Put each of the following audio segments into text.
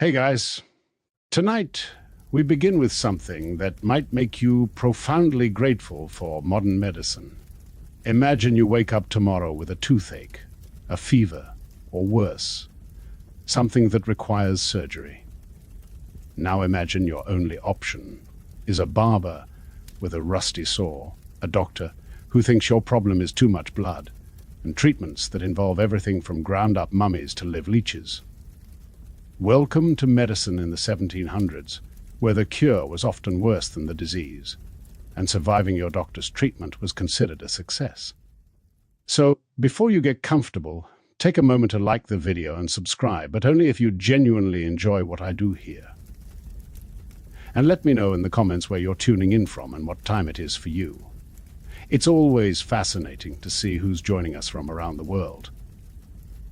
Hey guys, tonight we begin with something that might make you profoundly grateful for modern medicine. Imagine you wake up tomorrow with a toothache, a fever, or worse, something that requires surgery. Now imagine your only option is a barber with a rusty saw, a doctor who thinks your problem is too much blood, and treatments that involve everything from ground-up mummies to live leeches. Welcome to medicine in the 1700s, where the cure was often worse than the disease, and surviving your doctor's treatment was considered a success. So, before you get comfortable, take a moment to like the video and subscribe, but only if you genuinely enjoy what I do here. And let me know in the comments where you're tuning in from and what time it is for you. It's always fascinating to see who's joining us from around the world.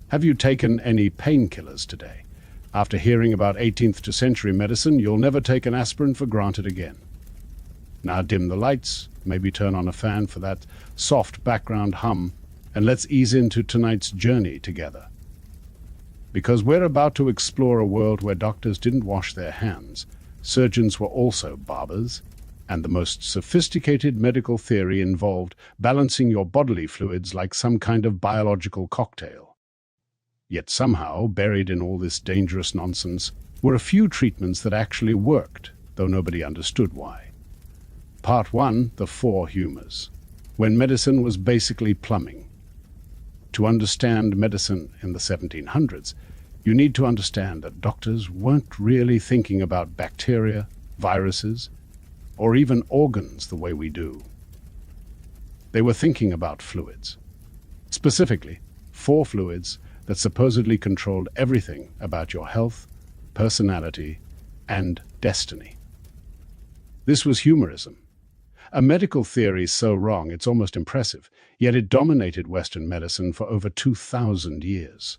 Have you taken any painkillers today? After hearing about 18th century medicine, you'll never take an aspirin for granted again. Now dim the lights, maybe turn on a fan for that soft background hum, and let's ease into tonight's journey together. Because we're about to explore a world where doctors didn't wash their hands, surgeons were also barbers, and the most sophisticated medical theory involved balancing your bodily fluids like some kind of biological cocktail. Yet somehow, buried in all this dangerous nonsense, were a few treatments that actually worked, though nobody understood why. Part 1, the four humors, when medicine was basically plumbing. To understand medicine in the 1700s, you need to understand that doctors weren't really thinking about bacteria, viruses, or even organs the way we do. They were thinking about fluids. Specifically, four fluids that supposedly controlled everything about your health, personality, and destiny. This was humorism, a medical theory so wrong it's almost impressive, yet it dominated Western medicine for over 2,000 years.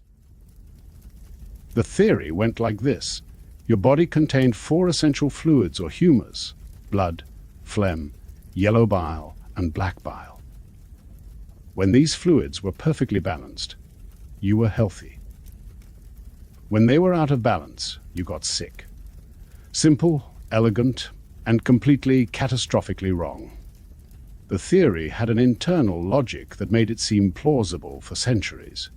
The theory went like this. Your body contained four essential fluids or humors: blood, phlegm, yellow bile, and black bile. When these fluids were perfectly balanced, you were healthy. When they were out of balance, you got sick. Simple, elegant, and completely catastrophically wrong. The theory had an internal logic that made it seem plausible for centuries.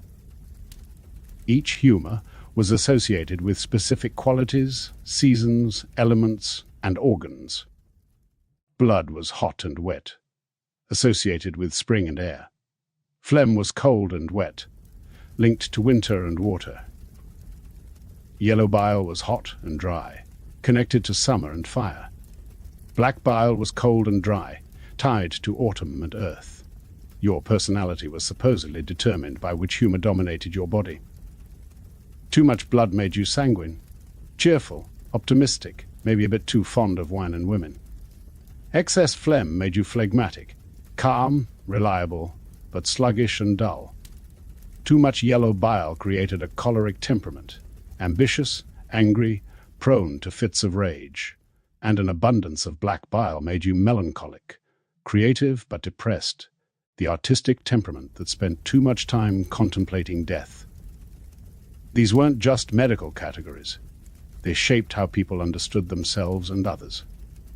Each humor was associated with specific qualities, seasons, elements, and organs. Blood was hot and wet, associated with spring and air. Phlegm was cold and wet, linked to winter and water. Yellow bile was hot and dry, connected to summer and fire. Black bile was cold and dry, tied to autumn and earth. Your personality was supposedly determined by which humor dominated your body. Too much blood made you sanguine, cheerful, optimistic, maybe a bit too fond of wine and women. Excess phlegm made you phlegmatic, calm, reliable, but sluggish and dull. Too much yellow bile created a choleric temperament, ambitious, angry, prone to fits of rage, and an abundance of black bile made you melancholic, creative but depressed, the artistic temperament that spent too much time contemplating death. These weren't just medical categories. They shaped how people understood themselves and others.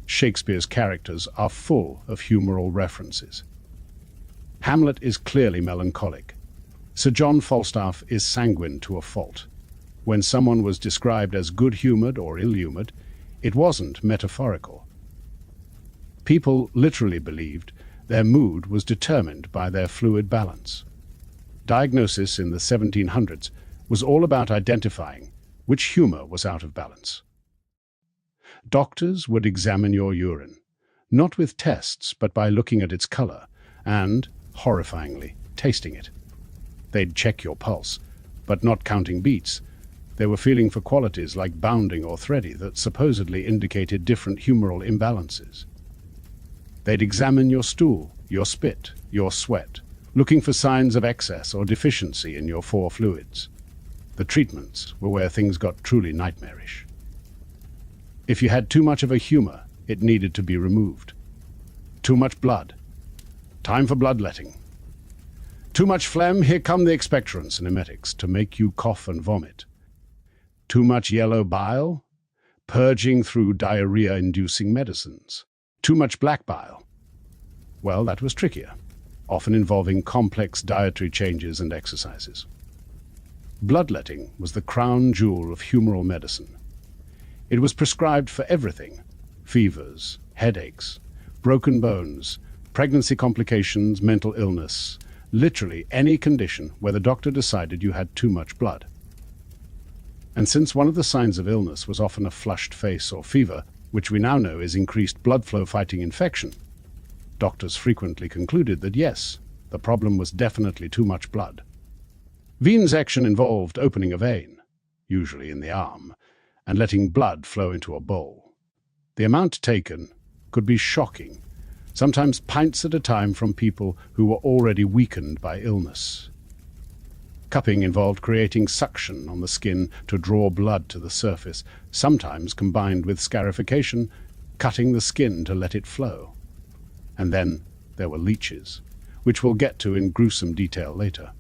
Shakespeare's characters are full of humoral references. Hamlet is clearly melancholic. Sir John Falstaff is sanguine to a fault. When someone was described as good-humored or ill-humored, it wasn't metaphorical. People literally believed their mood was determined by their fluid balance. Diagnosis in the 1700s was all about identifying which humor was out of balance. Doctors would examine your urine, not with tests, but by looking at its color and, horrifyingly, tasting it. They'd check your pulse, but not counting beats. They were feeling for qualities like bounding or thready that supposedly indicated different humoral imbalances. They'd examine your stool, your spit, your sweat, looking for signs of excess or deficiency in your four fluids. The treatments were where things got truly nightmarish. If you had too much of a humor, it needed to be removed. Too much blood. Time for bloodletting. Too much phlegm, here come the expectorants and emetics to make you cough and vomit. Too much yellow bile? Purging through diarrhea-inducing medicines. Too much black bile? Well, that was trickier, often involving complex dietary changes and exercises. Bloodletting was the crown jewel of humoral medicine. It was prescribed for everything: fevers, headaches, broken bones, pregnancy complications, mental illness, literally any condition where the doctor decided you had too much blood. And since one of the signs of illness was often a flushed face or fever, which we now know is increased blood flow fighting infection, doctors frequently concluded that yes, the problem was definitely too much blood. Venesection involved opening a vein, usually in the arm, and letting blood flow into a bowl. The amount taken could be shocking, sometimes pints at a time from people who were already weakened by illness. Cupping involved creating suction on the skin to draw blood to the surface, sometimes combined with scarification, cutting the skin to let it flow. And then there were leeches, which we'll get to in gruesome detail later.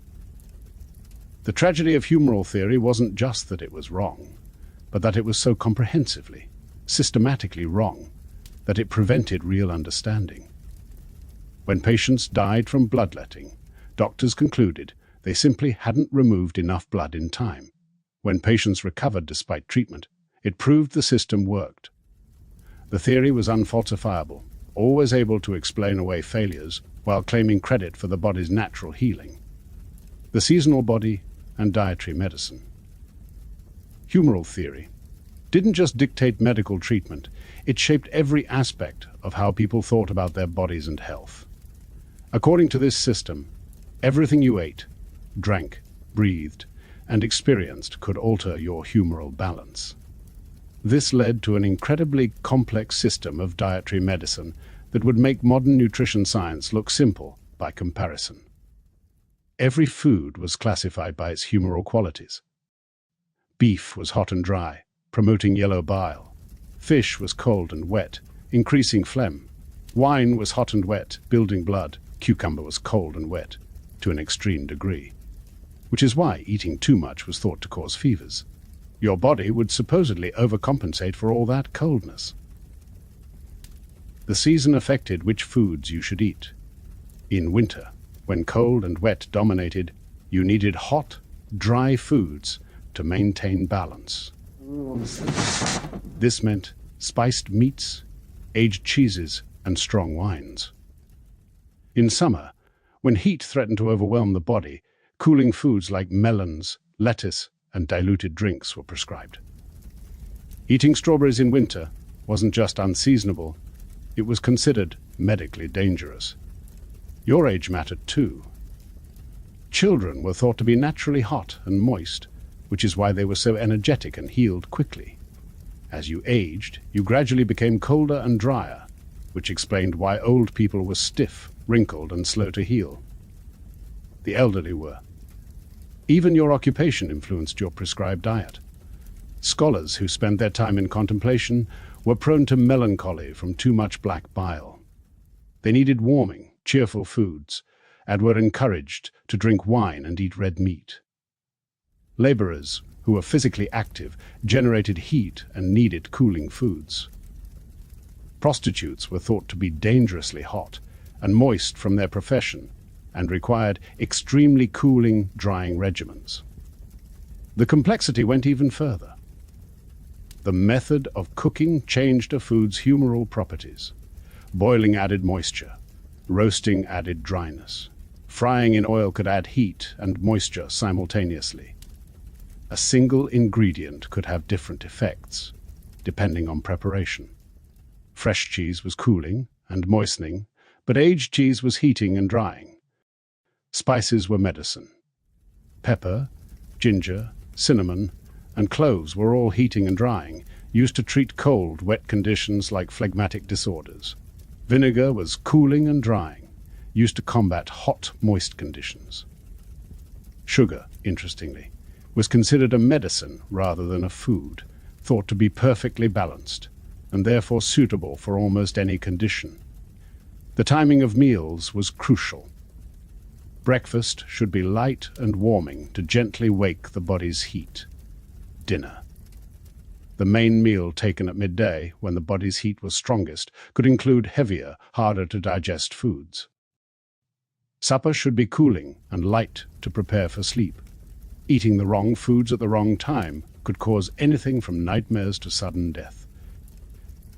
The tragedy of humoral theory wasn't just that it was wrong, but that it was so comprehensively, systematically wrong, that it prevented real understanding. When patients died from bloodletting, doctors concluded they simply hadn't removed enough blood in time. When patients recovered despite treatment, it proved the system worked. The theory was unfalsifiable, always able to explain away failures while claiming credit for the body's natural healing. The seasonal body and dietary medicine. Humoral theory didn't just dictate medical treatment, it shaped every aspect of how people thought about their bodies and health. According to this system, everything you ate, drank, breathed, and experienced could alter your humoral balance. This led to an incredibly complex system of dietary medicine that would make modern nutrition science look simple by comparison. Every food was classified by its humoral qualities. Beef was hot and dry, promoting yellow bile. Fish was cold and wet, increasing phlegm. Wine was hot and wet, building blood. Cucumber was cold and wet, to an extreme degree, which is why eating too much was thought to cause fevers. Your body would supposedly overcompensate for all that coldness. The season affected which foods you should eat. In winter, when cold and wet dominated, you needed hot, dry foods to maintain balance. This meant spiced meats, aged cheeses, and strong wines. In summer, when heat threatened to overwhelm the body, cooling foods like melons, lettuce, and diluted drinks were prescribed. Eating strawberries in winter wasn't just unseasonable, it was considered medically dangerous. Your age mattered too. Children were thought to be naturally hot and moist, which is why they were so energetic and healed quickly. As you aged, you gradually became colder and drier, which explained why old people were stiff, wrinkled, and slow to heal. The elderly were. Even your occupation influenced your prescribed diet. Scholars who spent their time in contemplation were prone to melancholy from too much black bile. They needed warming, cheerful foods, and were encouraged to drink wine and eat red meat. Laborers, who were physically active, generated heat and needed cooling foods. Prostitutes were thought to be dangerously hot and moist from their profession, and required extremely cooling, drying regimens. The complexity went even further. The method of cooking changed a food's humoral properties. Boiling added moisture, roasting added dryness. Frying in oil could add heat and moisture simultaneously. A single ingredient could have different effects, depending on preparation. Fresh cheese was cooling and moistening, but aged cheese was heating and drying. Spices were medicine. Pepper, ginger, cinnamon, and cloves were all heating and drying, used to treat cold, wet conditions like phlegmatic disorders. Vinegar was cooling and drying, used to combat hot, moist conditions. Sugar, interestingly, was considered a medicine rather than a food, thought to be perfectly balanced, and therefore suitable for almost any condition. The timing of meals was crucial. Breakfast should be light and warming to gently wake the body's heat. Dinner The main meal taken at midday, when the body's heat was strongest, could include heavier, harder-to-digest foods. Supper should be cooling and light to prepare for sleep. Eating the wrong foods at the wrong time could cause anything from nightmares to sudden death.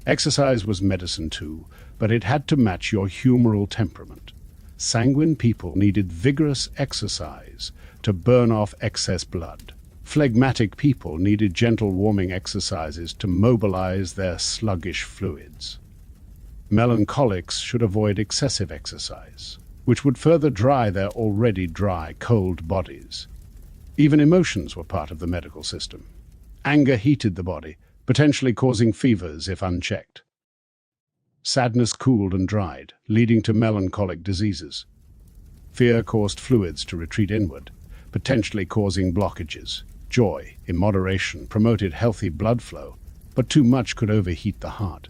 Exercise was medicine too, but it had to match your humoral temperament. Sanguine people needed vigorous exercise to burn off excess blood. Phlegmatic people needed gentle warming exercises to mobilize their sluggish fluids. Melancholics should avoid excessive exercise, which would further dry their already dry, cold bodies. Even emotions were part of the medical system. Anger heated the body, potentially causing fevers if unchecked. Sadness cooled and dried, leading to melancholic diseases. Fear caused fluids to retreat inward, potentially causing blockages. Joy, in moderation, promoted healthy blood flow, but too much could overheat the heart.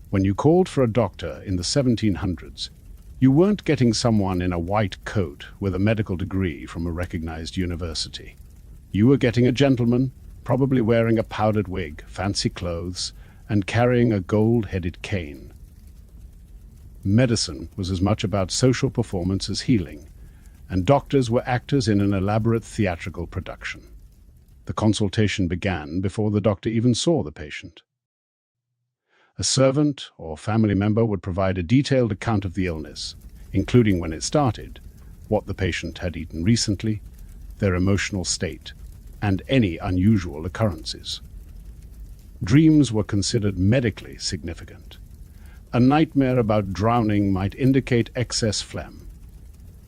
When you called for a doctor in the 1700s, you weren't getting someone in a white coat with a medical degree from a recognized university. You were getting a gentleman, probably wearing a powdered wig, fancy clothes, and carrying a gold-headed cane. Medicine was as much about social performance as healing, and doctors were actors in an elaborate theatrical production. The consultation began before the doctor even saw the patient. A servant or family member would provide a detailed account of the illness, including when it started, what the patient had eaten recently, their emotional state, and any unusual occurrences. Dreams were considered medically significant. A nightmare about drowning might indicate excess phlegm.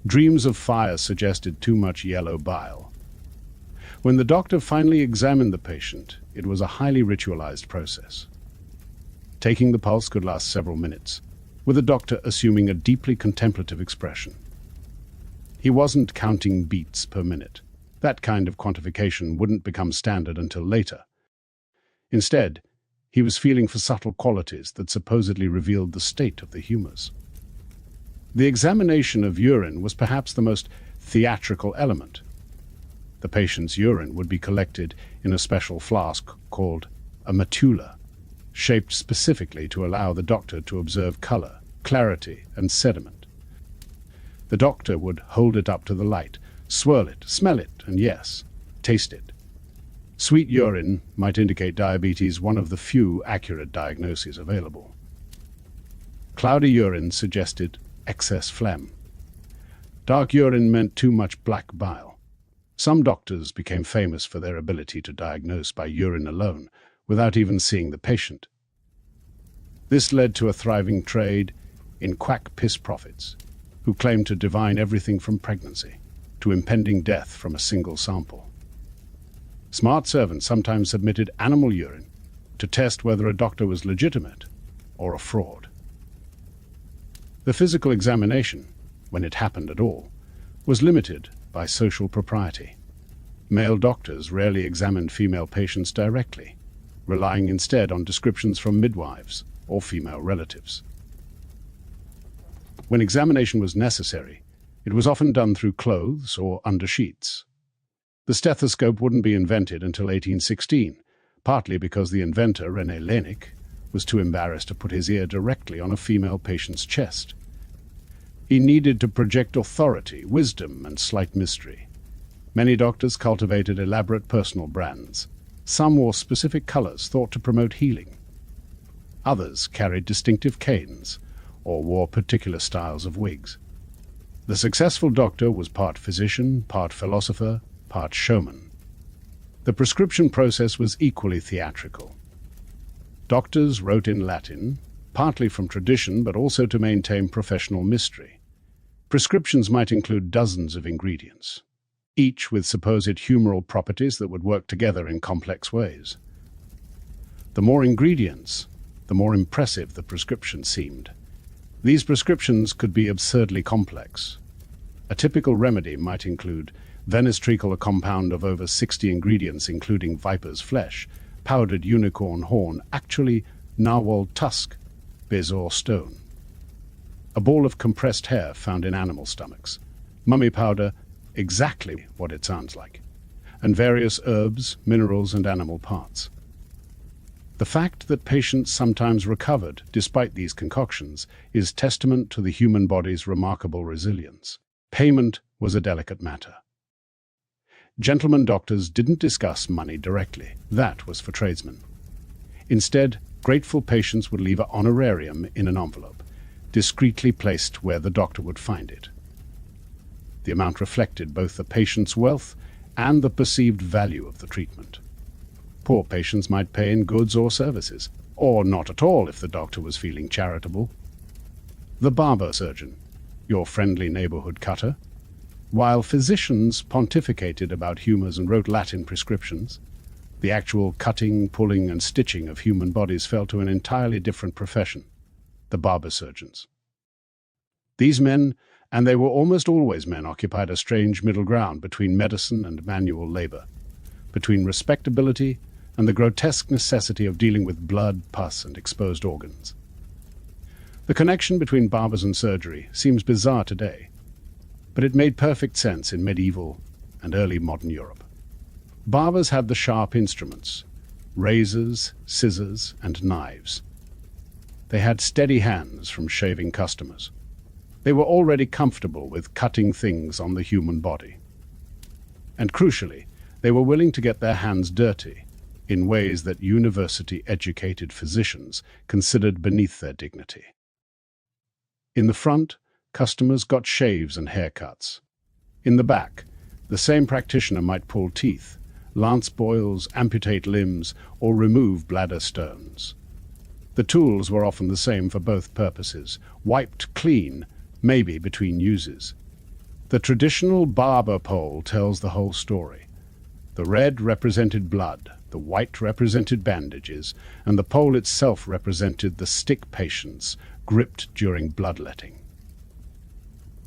Dreams of fire suggested too much yellow bile. When the doctor finally examined the patient, it was a highly ritualized process. Taking the pulse could last several minutes, with the doctor assuming a deeply contemplative expression. He wasn't counting beats per minute. That kind of quantification wouldn't become standard until later. Instead, he was feeling for subtle qualities that supposedly revealed the state of the humors. The examination of urine was perhaps the most theatrical element. The patient's urine would be collected in a special flask called a matula, shaped specifically to allow the doctor to observe color, clarity, and sediment. The doctor would hold it up to the light, swirl it, smell it, and yes, taste it. Sweet urine might indicate diabetes, one of the few accurate diagnoses available. Cloudy urine suggested excess phlegm. Dark urine meant too much black bile. Some doctors became famous for their ability to diagnose by urine alone, without even seeing the patient. This led to a thriving trade in quack piss prophets, who claimed to divine everything from pregnancy to impending death from a single sample. Smart servants sometimes submitted animal urine to test whether a doctor was legitimate or a fraud. The physical examination, when it happened at all, was limited by social propriety. Male doctors rarely examined female patients directly, relying instead on descriptions from midwives or female relatives. When examination was necessary, it was often done through clothes or under sheets. The stethoscope wouldn't be invented until 1816, partly because the inventor, René Laennec, was too embarrassed to put his ear directly on a female patient's chest. He needed to project authority, wisdom, and slight mystery. Many doctors cultivated elaborate personal brands. Some wore specific colors thought to promote healing. Others carried distinctive canes or wore particular styles of wigs. The successful doctor was part physician, part philosopher, part showman. The prescription process was equally theatrical. Doctors wrote in Latin, partly from tradition but also to maintain professional mystery. Prescriptions might include dozens of ingredients, each with supposed humoral properties that would work together in complex ways. The more ingredients, the more impressive the prescription seemed. These prescriptions could be absurdly complex. A typical remedy might include Venice treacle, a compound of over 60 ingredients including viper's flesh, powdered unicorn horn, actually narwhal tusk, bezoar stone. A ball of compressed hair found in animal stomachs, mummy powder, exactly what it sounds like, and various herbs, minerals, and animal parts. The fact that patients sometimes recovered despite these concoctions is testament to the human body's remarkable resilience. Payment was a delicate matter. Gentlemen doctors didn't discuss money directly. That was for tradesmen. Instead, grateful patients would leave an honorarium in an envelope, discreetly placed where the doctor would find it. The amount reflected both the patient's wealth and the perceived value of the treatment. Poor patients might pay in goods or services, or not at all if the doctor was feeling charitable. The barber-surgeon, your friendly neighborhood cutter. While physicians pontificated about humors and wrote Latin prescriptions, the actual cutting, pulling, and stitching of human bodies fell to an entirely different profession, the barber-surgeons. These men, and they were almost always men, occupied a strange middle ground between medicine and manual labor, between respectability and the grotesque necessity of dealing with blood, pus, and exposed organs. The connection between barbers and surgery seems bizarre today, but it made perfect sense in medieval and early modern Europe. Barbers had the sharp instruments, razors, scissors, and knives. They had steady hands from shaving customers. They were already comfortable with cutting things on the human body. And crucially, they were willing to get their hands dirty in ways that university-educated physicians considered beneath their dignity. In the front, customers got shaves and haircuts. In the back, the same practitioner might pull teeth, lance boils, amputate limbs, or remove bladder stones. The tools were often the same for both purposes, wiped clean, maybe between uses. The traditional barber pole tells the whole story. The red represented blood, the white represented bandages, and the pole itself represented the stick patients gripped during bloodletting.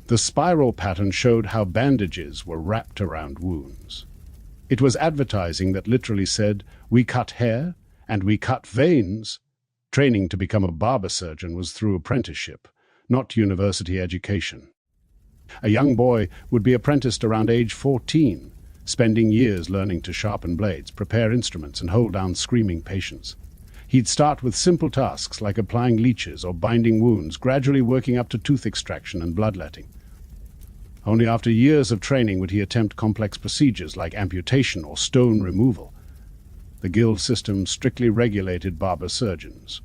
The spiral pattern showed how bandages were wrapped around wounds. It was advertising that literally said, "We cut hair and we cut veins." Training to become a barber surgeon was through apprenticeship, not university education. A young boy would be apprenticed around age 14, spending years learning to sharpen blades, prepare instruments, and hold down screaming patients. He'd start with simple tasks like applying leeches or binding wounds, gradually working up to tooth extraction and bloodletting. Only after years of training would he attempt complex procedures like amputation or stone removal. The guild system strictly regulated barber surgeons.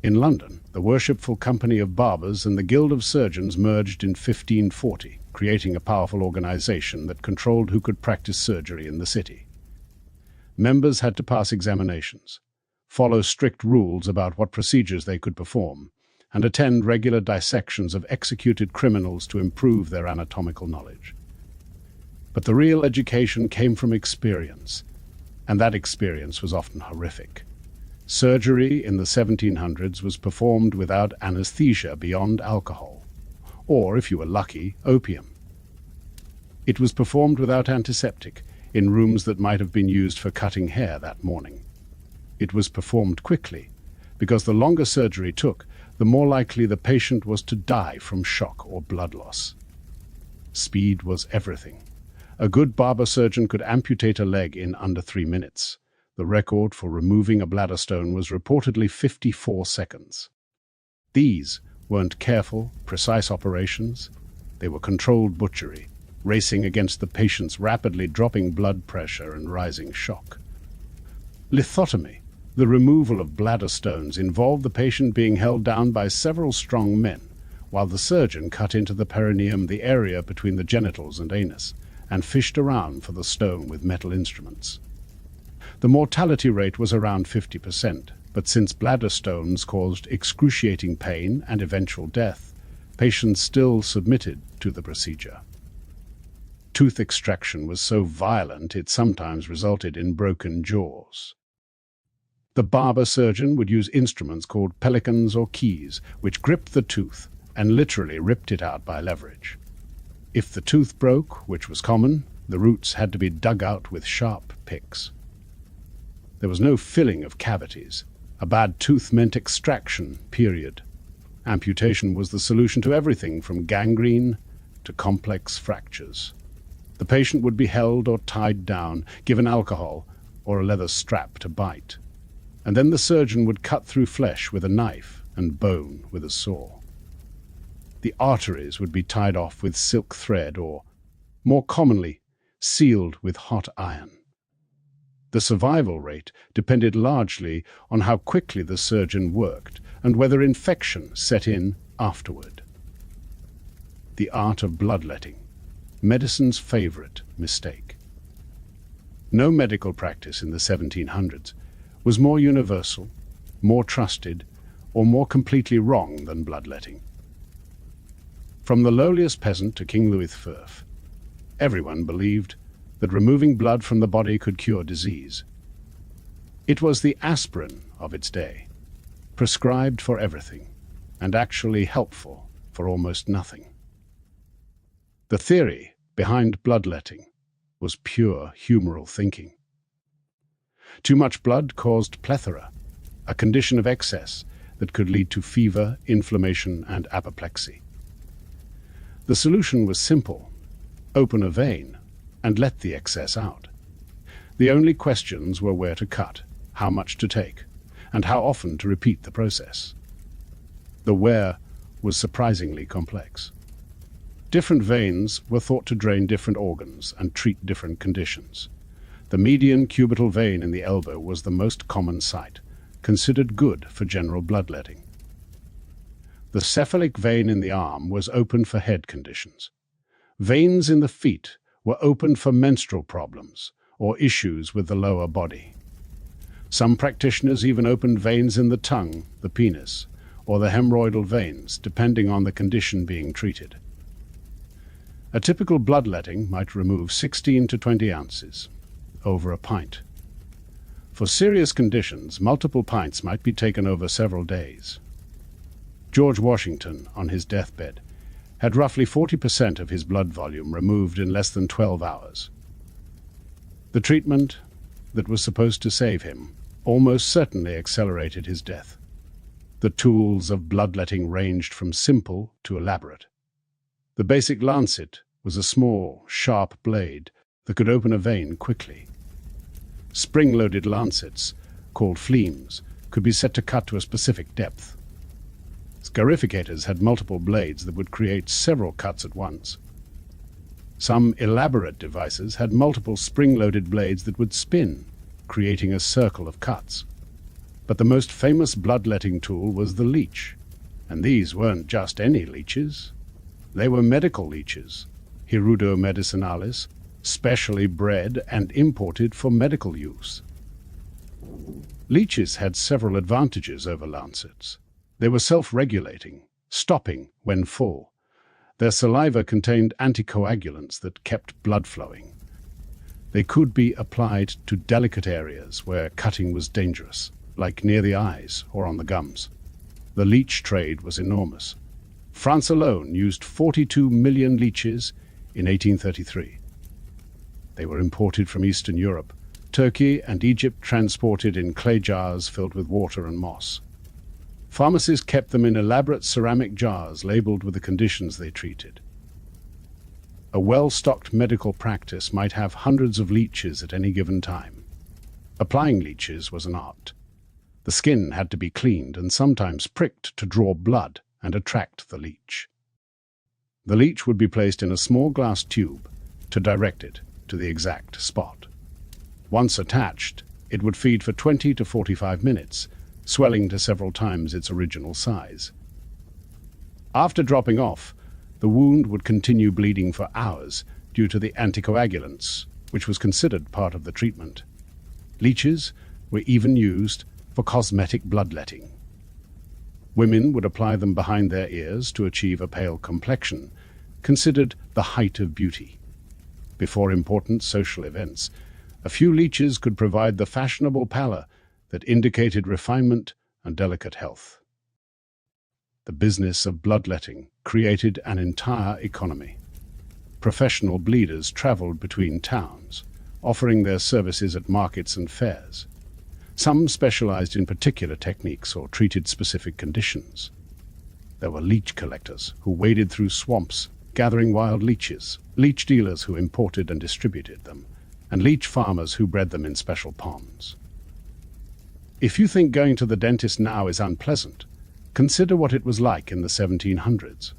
In London, the worshipful company of barbers and the Guild of Surgeons merged in 1540, creating a powerful organization that controlled who could practice surgery in the city. Members had to pass examinations, follow strict rules about what procedures they could perform, and attend regular dissections of executed criminals to improve their anatomical knowledge. But the real education came from experience, and that experience was often horrific. Surgery in the 1700s was performed without anesthesia beyond alcohol, or, if you were lucky, opium. It was performed without antiseptic, in rooms that might have been used for cutting hair that morning. It was performed quickly, because the longer surgery took, the more likely the patient was to die from shock or blood loss. Speed was everything. A good barber surgeon could amputate a leg in under 3 minutes. The record for removing a bladder stone was reportedly 54 seconds. These weren't careful, precise operations. They were controlled butchery, racing against the patient's rapidly dropping blood pressure and rising shock. Lithotomy, the removal of bladder stones, involved the patient being held down by several strong men, while the surgeon cut into the perineum, the area between the genitals and anus, and fished around for the stone with metal instruments. The mortality rate was around 50%, but since bladder stones caused excruciating pain and eventual death, patients still submitted to the procedure. Tooth extraction was so violent it sometimes resulted in broken jaws. The barber surgeon would use instruments called pelicans or keys, which gripped the tooth and literally ripped it out by leverage. If the tooth broke, which was common, the roots had to be dug out with sharp picks. There was no filling of cavities. A bad tooth meant extraction, period. Amputation was the solution to everything from gangrene to complex fractures. The patient would be held or tied down, given alcohol or a leather strap to bite. and then the surgeon would cut through flesh with a knife and bone with a saw. The arteries would be tied off with silk thread or, more commonly, sealed with hot iron. The survival rate depended largely on how quickly the surgeon worked and whether infection set in afterward. The art of bloodletting, medicine's favorite mistake. No medical practice in the 1700s was more universal, more trusted, or more completely wrong than bloodletting. From the lowliest peasant to King Louis IV, everyone believed that removing blood from the body could cure disease. It was the aspirin of its day, prescribed for everything, and actually helpful for almost nothing. The theory behind bloodletting was pure humoral thinking. Too much blood caused plethora, a condition of excess that could lead to fever, inflammation, and apoplexy. The solution was simple: open a vein and let the excess out. The only questions were where to cut, how much to take, and how often to repeat the process. The where was surprisingly complex. Different veins were thought to drain different organs and treat different conditions. The median cubital vein in the elbow was the most common site, considered good for general bloodletting. The cephalic vein in the arm was open for head conditions. Veins in the feet were open for menstrual problems or issues with the lower body. Some practitioners even opened veins in the tongue, the penis, or the hemorrhoidal veins, depending on the condition being treated. A typical bloodletting might remove 16 to 20 ounces, over a pint. For serious conditions, multiple pints might be taken over several days. George Washington, on his deathbed, had roughly 40% of his blood volume removed in less than 12 hours. The treatment that was supposed to save him almost certainly accelerated his death. The tools of bloodletting ranged from simple to elaborate. The basic lancet was a small, sharp blade that could open a vein quickly. Spring-loaded lancets, called fleams, could be set to cut to a specific depth. Scarificators had multiple blades that would create several cuts at once. Some elaborate devices had multiple spring-loaded blades that would spin, creating a circle of cuts. But the most famous bloodletting tool was the leech, and these weren't just any leeches. They were medical leeches, Hirudo medicinalis, specially bred and imported for medical use. Leeches had several advantages over lancets. They were self-regulating, stopping when full. Their saliva contained anticoagulants that kept blood flowing. They could be applied to delicate areas where cutting was dangerous, like near the eyes or on the gums. The leech trade was enormous. France alone used 42 million leeches in 1833. They were imported from Eastern Europe. Turkey and Egypt transported in clay jars filled with water and moss. Pharmacies kept them in elaborate ceramic jars labeled with the conditions they treated. A well-stocked medical practice might have hundreds of leeches at any given time. Applying leeches was an art. The skin had to be cleaned and sometimes pricked to draw blood and attract the leech. The leech would be placed in a small glass tube to direct it to the exact spot. Once attached, it would feed for 20 to 45 minutes, swelling to several times its original size. After dropping off, the wound would continue bleeding for hours due to the anticoagulants, which was considered part of the treatment. Leeches were even used for cosmetic bloodletting. Women would apply them behind their ears to achieve a pale complexion, considered the height of beauty. Before important social events, a few leeches could provide the fashionable pallor that indicated refinement and delicate health. The business of bloodletting created an entire economy. Professional bleeders traveled between towns, offering their services at markets and fairs. Some specialized in particular techniques or treated specific conditions. There were leech collectors who waded through swamps, gathering wild leeches, leech dealers who imported and distributed them, and leech farmers who bred them in special ponds. If you think going to the dentist now is unpleasant, consider what it was like in the 1700s.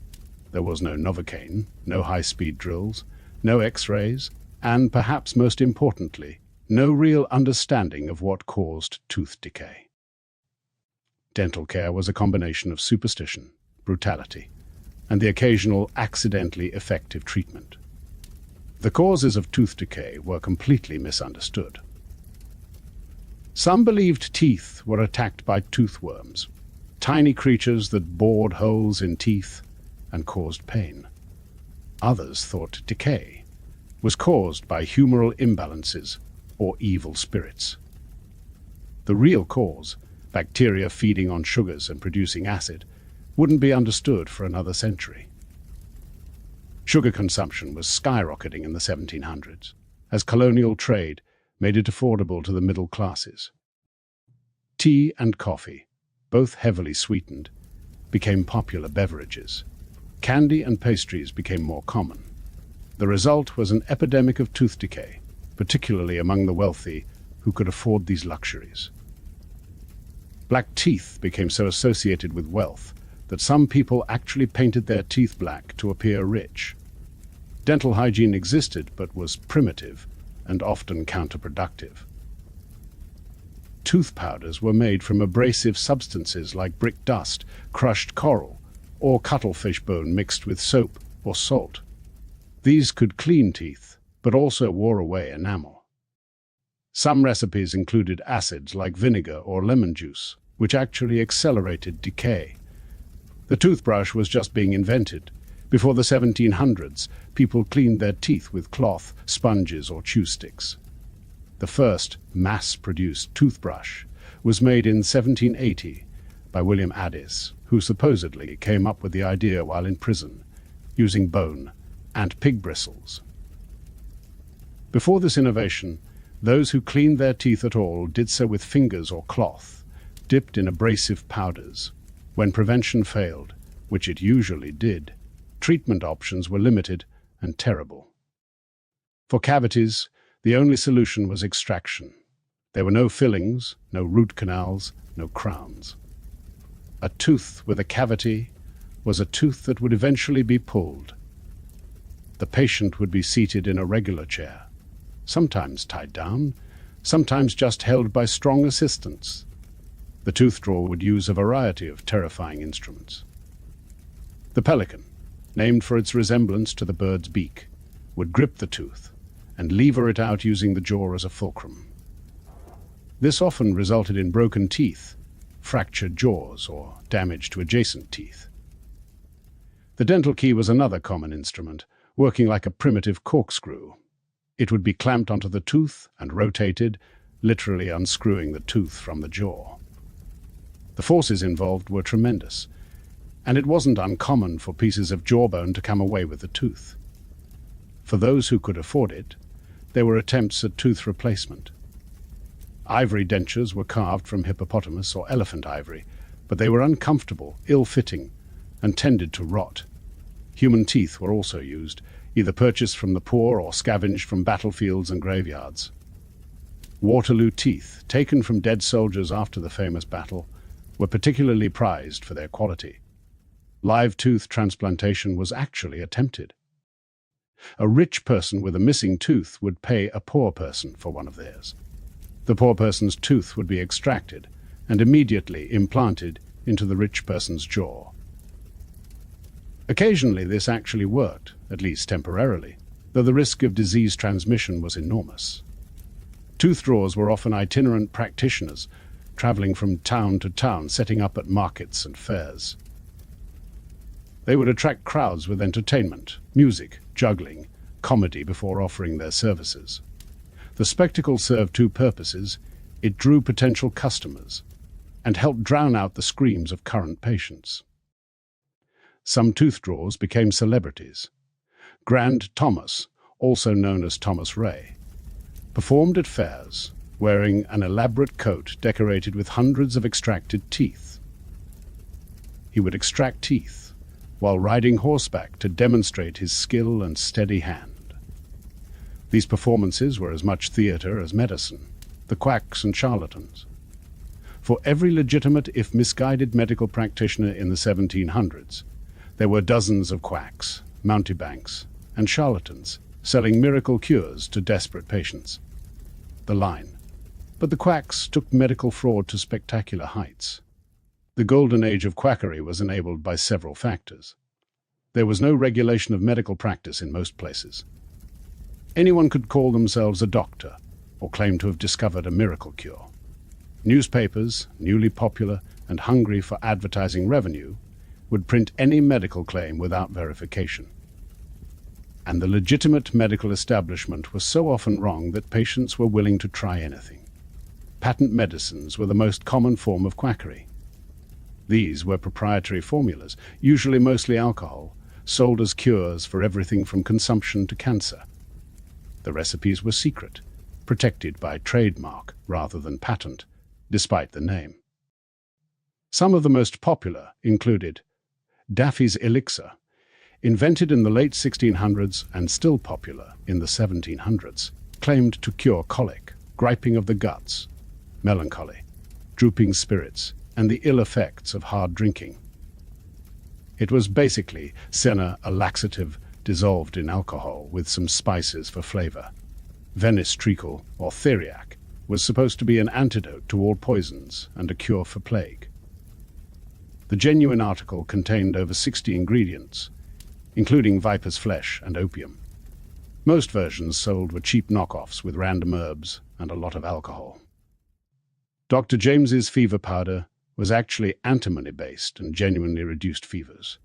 There was no Novocaine, no high-speed drills, no X-rays, and perhaps most importantly, no real understanding of what caused tooth decay. Dental care was a combination of superstition, brutality, and the occasional accidentally effective treatment. The causes of tooth decay were completely misunderstood. Some believed teeth were attacked by toothworms, tiny creatures that bored holes in teeth and caused pain. Others thought decay was caused by humoral imbalances or evil spirits. The real cause, bacteria feeding on sugars and producing acid, wouldn't be understood for another century. Sugar consumption was skyrocketing in the 1700s, as colonial trade made it affordable to the middle classes. Tea and coffee, both heavily sweetened, became popular beverages. Candy and pastries became more common. The result was an epidemic of tooth decay, particularly among the wealthy who could afford these luxuries. Black teeth became so associated with wealth that some people actually painted their teeth black to appear rich. Dental hygiene existed but was primitive and often counterproductive. Tooth powders were made from abrasive substances like brick dust, crushed coral, or cuttlefish bone mixed with soap or salt. These could clean teeth, but also wore away enamel. Some recipes included acids like vinegar or lemon juice, which actually accelerated decay. The toothbrush was just being invented. Before the 1700s, people cleaned their teeth with cloth, sponges, or chew sticks. The first mass-produced toothbrush was made in 1780 by William Addis, who supposedly came up with the idea while in prison, using bone and pig bristles. Before this innovation, those who cleaned their teeth at all did so with fingers or cloth, dipped in abrasive powders. When prevention failed, which it usually did, treatment options were limited and terrible. For cavities, the only solution was extraction. There were no fillings, no root canals, no crowns. A tooth with a cavity was a tooth that would eventually be pulled. The patient would be seated in a regular chair, sometimes tied down, sometimes just held by strong assistants. The tooth drawer would use a variety of terrifying instruments. The pelican, named for its resemblance to the bird's beak, would grip the tooth and lever it out using the jaw as a fulcrum. This often resulted in broken teeth, fractured jaws, or damage to adjacent teeth. The dental key was another common instrument, working like a primitive corkscrew. It would be clamped onto the tooth and rotated, literally unscrewing the tooth from the jaw. The forces involved were tremendous, and it wasn't uncommon for pieces of jawbone to come away with the tooth. For those who could afford it, there were attempts at tooth replacement. Ivory dentures were carved from hippopotamus or elephant ivory, but they were uncomfortable, ill-fitting, and tended to rot. Human teeth were also used, either purchased from the poor or scavenged from battlefields and graveyards. Waterloo teeth, taken from dead soldiers after the famous battle, were particularly prized for their quality. Live tooth transplantation was actually attempted. A rich person with a missing tooth would pay a poor person for one of theirs. The poor person's tooth would be extracted and immediately implanted into the rich person's jaw. Occasionally this actually worked, at least temporarily, though the risk of disease transmission was enormous. Tooth drawers were often itinerant practitioners, traveling from town to town, setting up at markets and fairs. They would attract crowds with entertainment, music, juggling, comedy before offering their services. The spectacle served two purposes. It drew potential customers and helped drown out the screams of current patients. Some tooth drawers became celebrities. Grand Thomas, also known as Thomas Ray, performed at fairs, wearing an elaborate coat decorated with hundreds of extracted teeth. He would extract teeth while riding horseback to demonstrate his skill and steady hand. These performances were as much theater as medicine, the Quacks and Charlatans. For every legitimate, if misguided, medical practitioner in the 1700s, there were dozens of quacks, mountebanks, and charlatans selling miracle cures to desperate patients. The line. But the quacks took medical fraud to spectacular heights. The golden age of quackery was enabled by several factors. There was no regulation of medical practice in most places. Anyone could call themselves a doctor or claim to have discovered a miracle cure. Newspapers, newly popular and hungry for advertising revenue, would print any medical claim without verification. And the legitimate medical establishment was so often wrong that patients were willing to try anything. Patent medicines were the most common form of quackery. These were proprietary formulas, usually mostly alcohol, sold as cures for everything from consumption to cancer. The recipes were secret, protected by trademark rather than patent, despite the name. Some of the most popular included Daffy's elixir, invented in the late 1600s and still popular in the 1700s, claimed to cure colic, griping of the guts, melancholy, drooping spirits, and the ill effects of hard drinking. It was basically senna, a laxative dissolved in alcohol with some spices for flavor. Venice treacle, or theriac, was supposed to be an antidote to all poisons and a cure for plague. The genuine article contained over 60 ingredients, including viper's flesh and opium. Most versions sold were cheap knockoffs with random herbs and a lot of alcohol. Dr. James's fever powder was actually antimony-based and genuinely reduced fevers,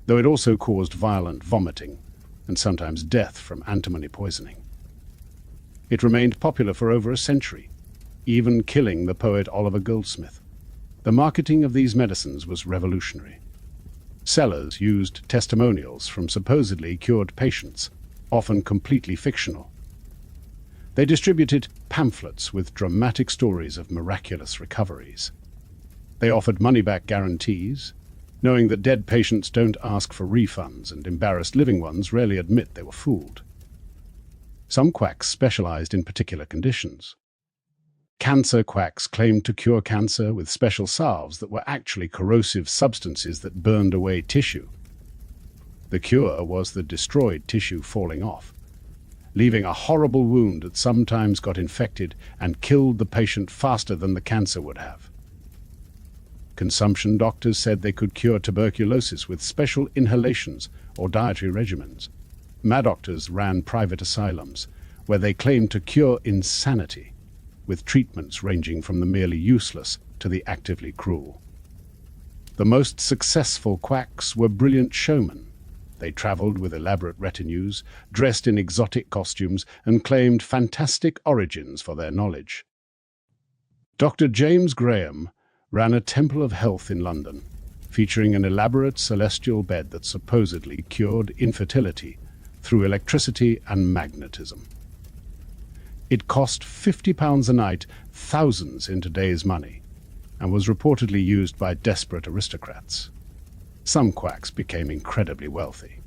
though it also caused violent vomiting and sometimes death from antimony poisoning. It remained popular for over a century, even killing the poet Oliver Goldsmith. The marketing of these medicines was revolutionary. Sellers used testimonials from supposedly cured patients, often completely fictional. They distributed pamphlets with dramatic stories of miraculous recoveries. They offered money-back guarantees, knowing that dead patients don't ask for refunds and embarrassed living ones rarely admit they were fooled. Some quacks specialized in particular conditions. Cancer quacks claimed to cure cancer with special salves that were actually corrosive substances that burned away tissue. The cure was the destroyed tissue falling off, leaving a horrible wound that sometimes got infected and killed the patient faster than the cancer would have. Consumption doctors said they could cure tuberculosis with special inhalations or dietary regimens. Mad doctors ran private asylums where they claimed to cure insanity, with treatments ranging from the merely useless to the actively cruel. The most successful quacks were brilliant showmen. They traveled with elaborate retinues, dressed in exotic costumes, and claimed fantastic origins for their knowledge. Dr. James Graham ran a temple of health in London, featuring an elaborate celestial bed that supposedly cured infertility through electricity and magnetism. It cost £50 a night, thousands in today's money, and was reportedly used by desperate aristocrats. Some quacks became incredibly wealthy.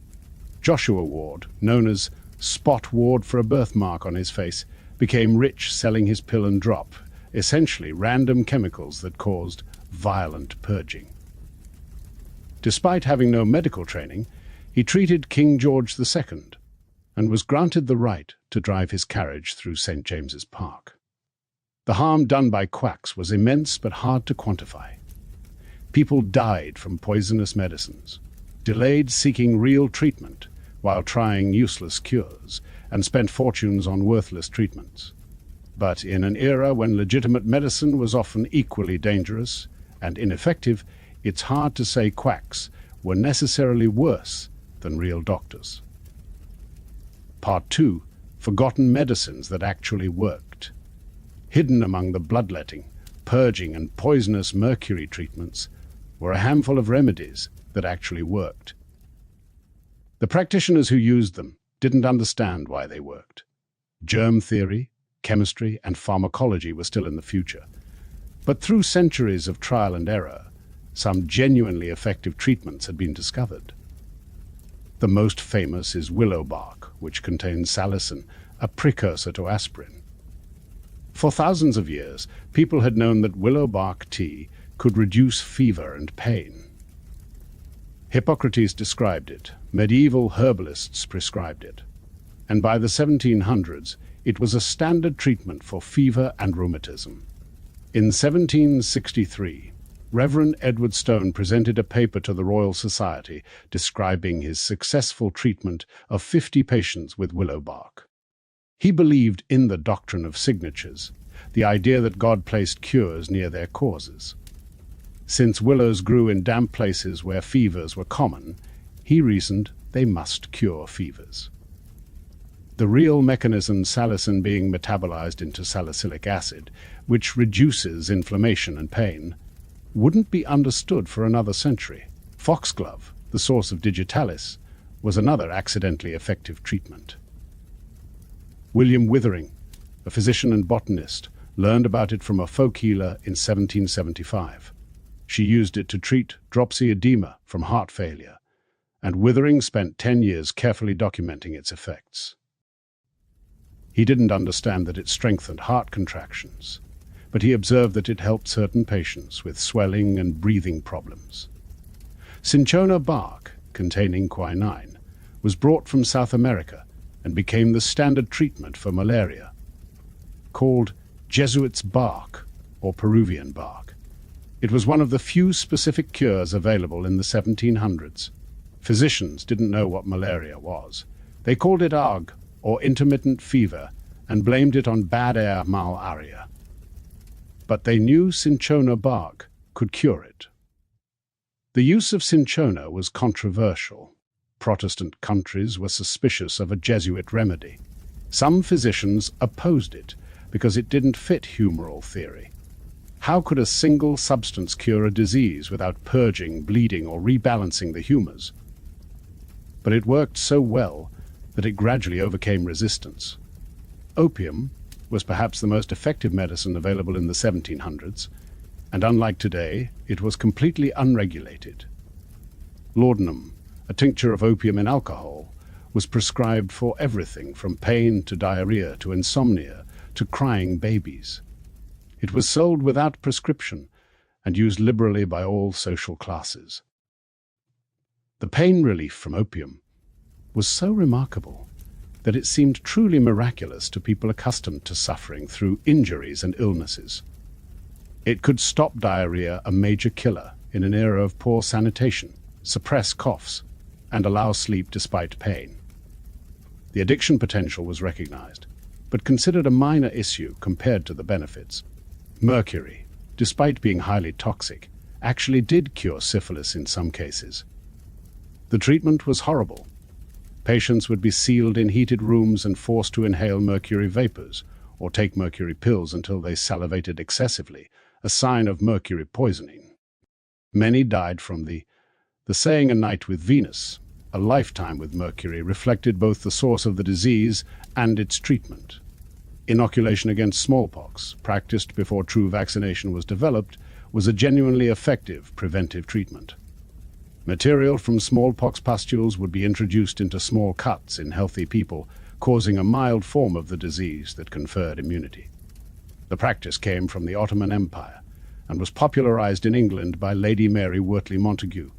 Joshua Ward, known as Spot Ward for a birthmark on his face, became rich selling his pill and drop, essentially random chemicals that caused violent purging. Despite having no medical training, he treated King George II and was granted the right to drive his carriage through St. James's Park. The harm done by quacks was immense but hard to quantify. People died from poisonous medicines, delayed seeking real treatment while trying useless cures, and spent fortunes on worthless treatments. But in an era when legitimate medicine was often equally dangerous and ineffective, it's hard to say quacks were necessarily worse than real doctors. Part 2. Forgotten medicines that actually worked. Hidden among the bloodletting, purging, and poisonous mercury treatments were a handful of remedies that actually worked. The practitioners who used them didn't understand why they worked. Germ theory, chemistry, and pharmacology were still in the future. But through centuries of trial and error, some genuinely effective treatments had been discovered. The most famous is willow bark, which contains salicin, a precursor to aspirin. For thousands of years, people had known that willow bark tea could reduce fever and pain. Hippocrates described it, medieval herbalists prescribed it, and by the 1700s it was a standard treatment for fever and rheumatism. In 1763, Reverend Edward Stone presented a paper to the Royal Society describing his successful treatment of 50 patients with willow bark. He believed in the doctrine of signatures, the idea that God placed cures near their causes. Since willows grew in damp places where fevers were common, he reasoned they must cure fevers. The real mechanism, salicin being metabolized into salicylic acid, which reduces inflammation and pain, wouldn't be understood for another century. Foxglove, the source of digitalis, was another accidentally effective treatment. William Withering, a physician and botanist, learned about it from a folk healer in 1775. She used it to treat dropsy edema from heart failure, and Withering spent 10 years carefully documenting its effects. He didn't understand that it strengthened heart contractions, but he observed that it helped certain patients with swelling and breathing problems. Cinchona bark, containing quinine, was brought from South America and became the standard treatment for malaria. Called Jesuit's bark, or Peruvian bark, it was one of the few specific cures available in the 1700s. Physicians didn't know what malaria was. They called it ague, or intermittent fever, and blamed it on bad air malaria. But they knew cinchona bark could cure it. The use of cinchona was controversial. Protestant countries were suspicious of a Jesuit remedy. Some physicians opposed it because it didn't fit humoral theory. How could a single substance cure a disease without purging, bleeding, or rebalancing the humors? But it worked so well that it gradually overcame resistance. Opium was perhaps the most effective medicine available in the 1700s, and unlike today, it was completely unregulated. Laudanum, a tincture of opium in alcohol, was prescribed for everything from pain to diarrhea to insomnia to crying babies. It was sold without prescription and used liberally by all social classes. The pain relief from opium was so remarkable that it seemed truly miraculous to people accustomed to suffering through injuries and illnesses. It could stop diarrhea, a major killer in an era of poor sanitation, suppress coughs, and allow sleep despite pain. The addiction potential was recognized, but considered a minor issue compared to the benefits. Mercury, despite being highly toxic, actually did cure syphilis in some cases. The treatment was horrible. Patients would be sealed in heated rooms and forced to inhale mercury vapors or take mercury pills until they salivated excessively, a sign of mercury poisoning. Many died from the saying, "A night with Venus," a lifetime with mercury, reflected both the source of the disease and its treatment. Inoculation against smallpox, practiced before true vaccination was developed, was a genuinely effective preventive treatment. Material from smallpox pustules would be introduced into small cuts in healthy people, causing a mild form of the disease that conferred immunity. The practice came from the Ottoman Empire and was popularized in England by Lady Mary Wortley Montagu.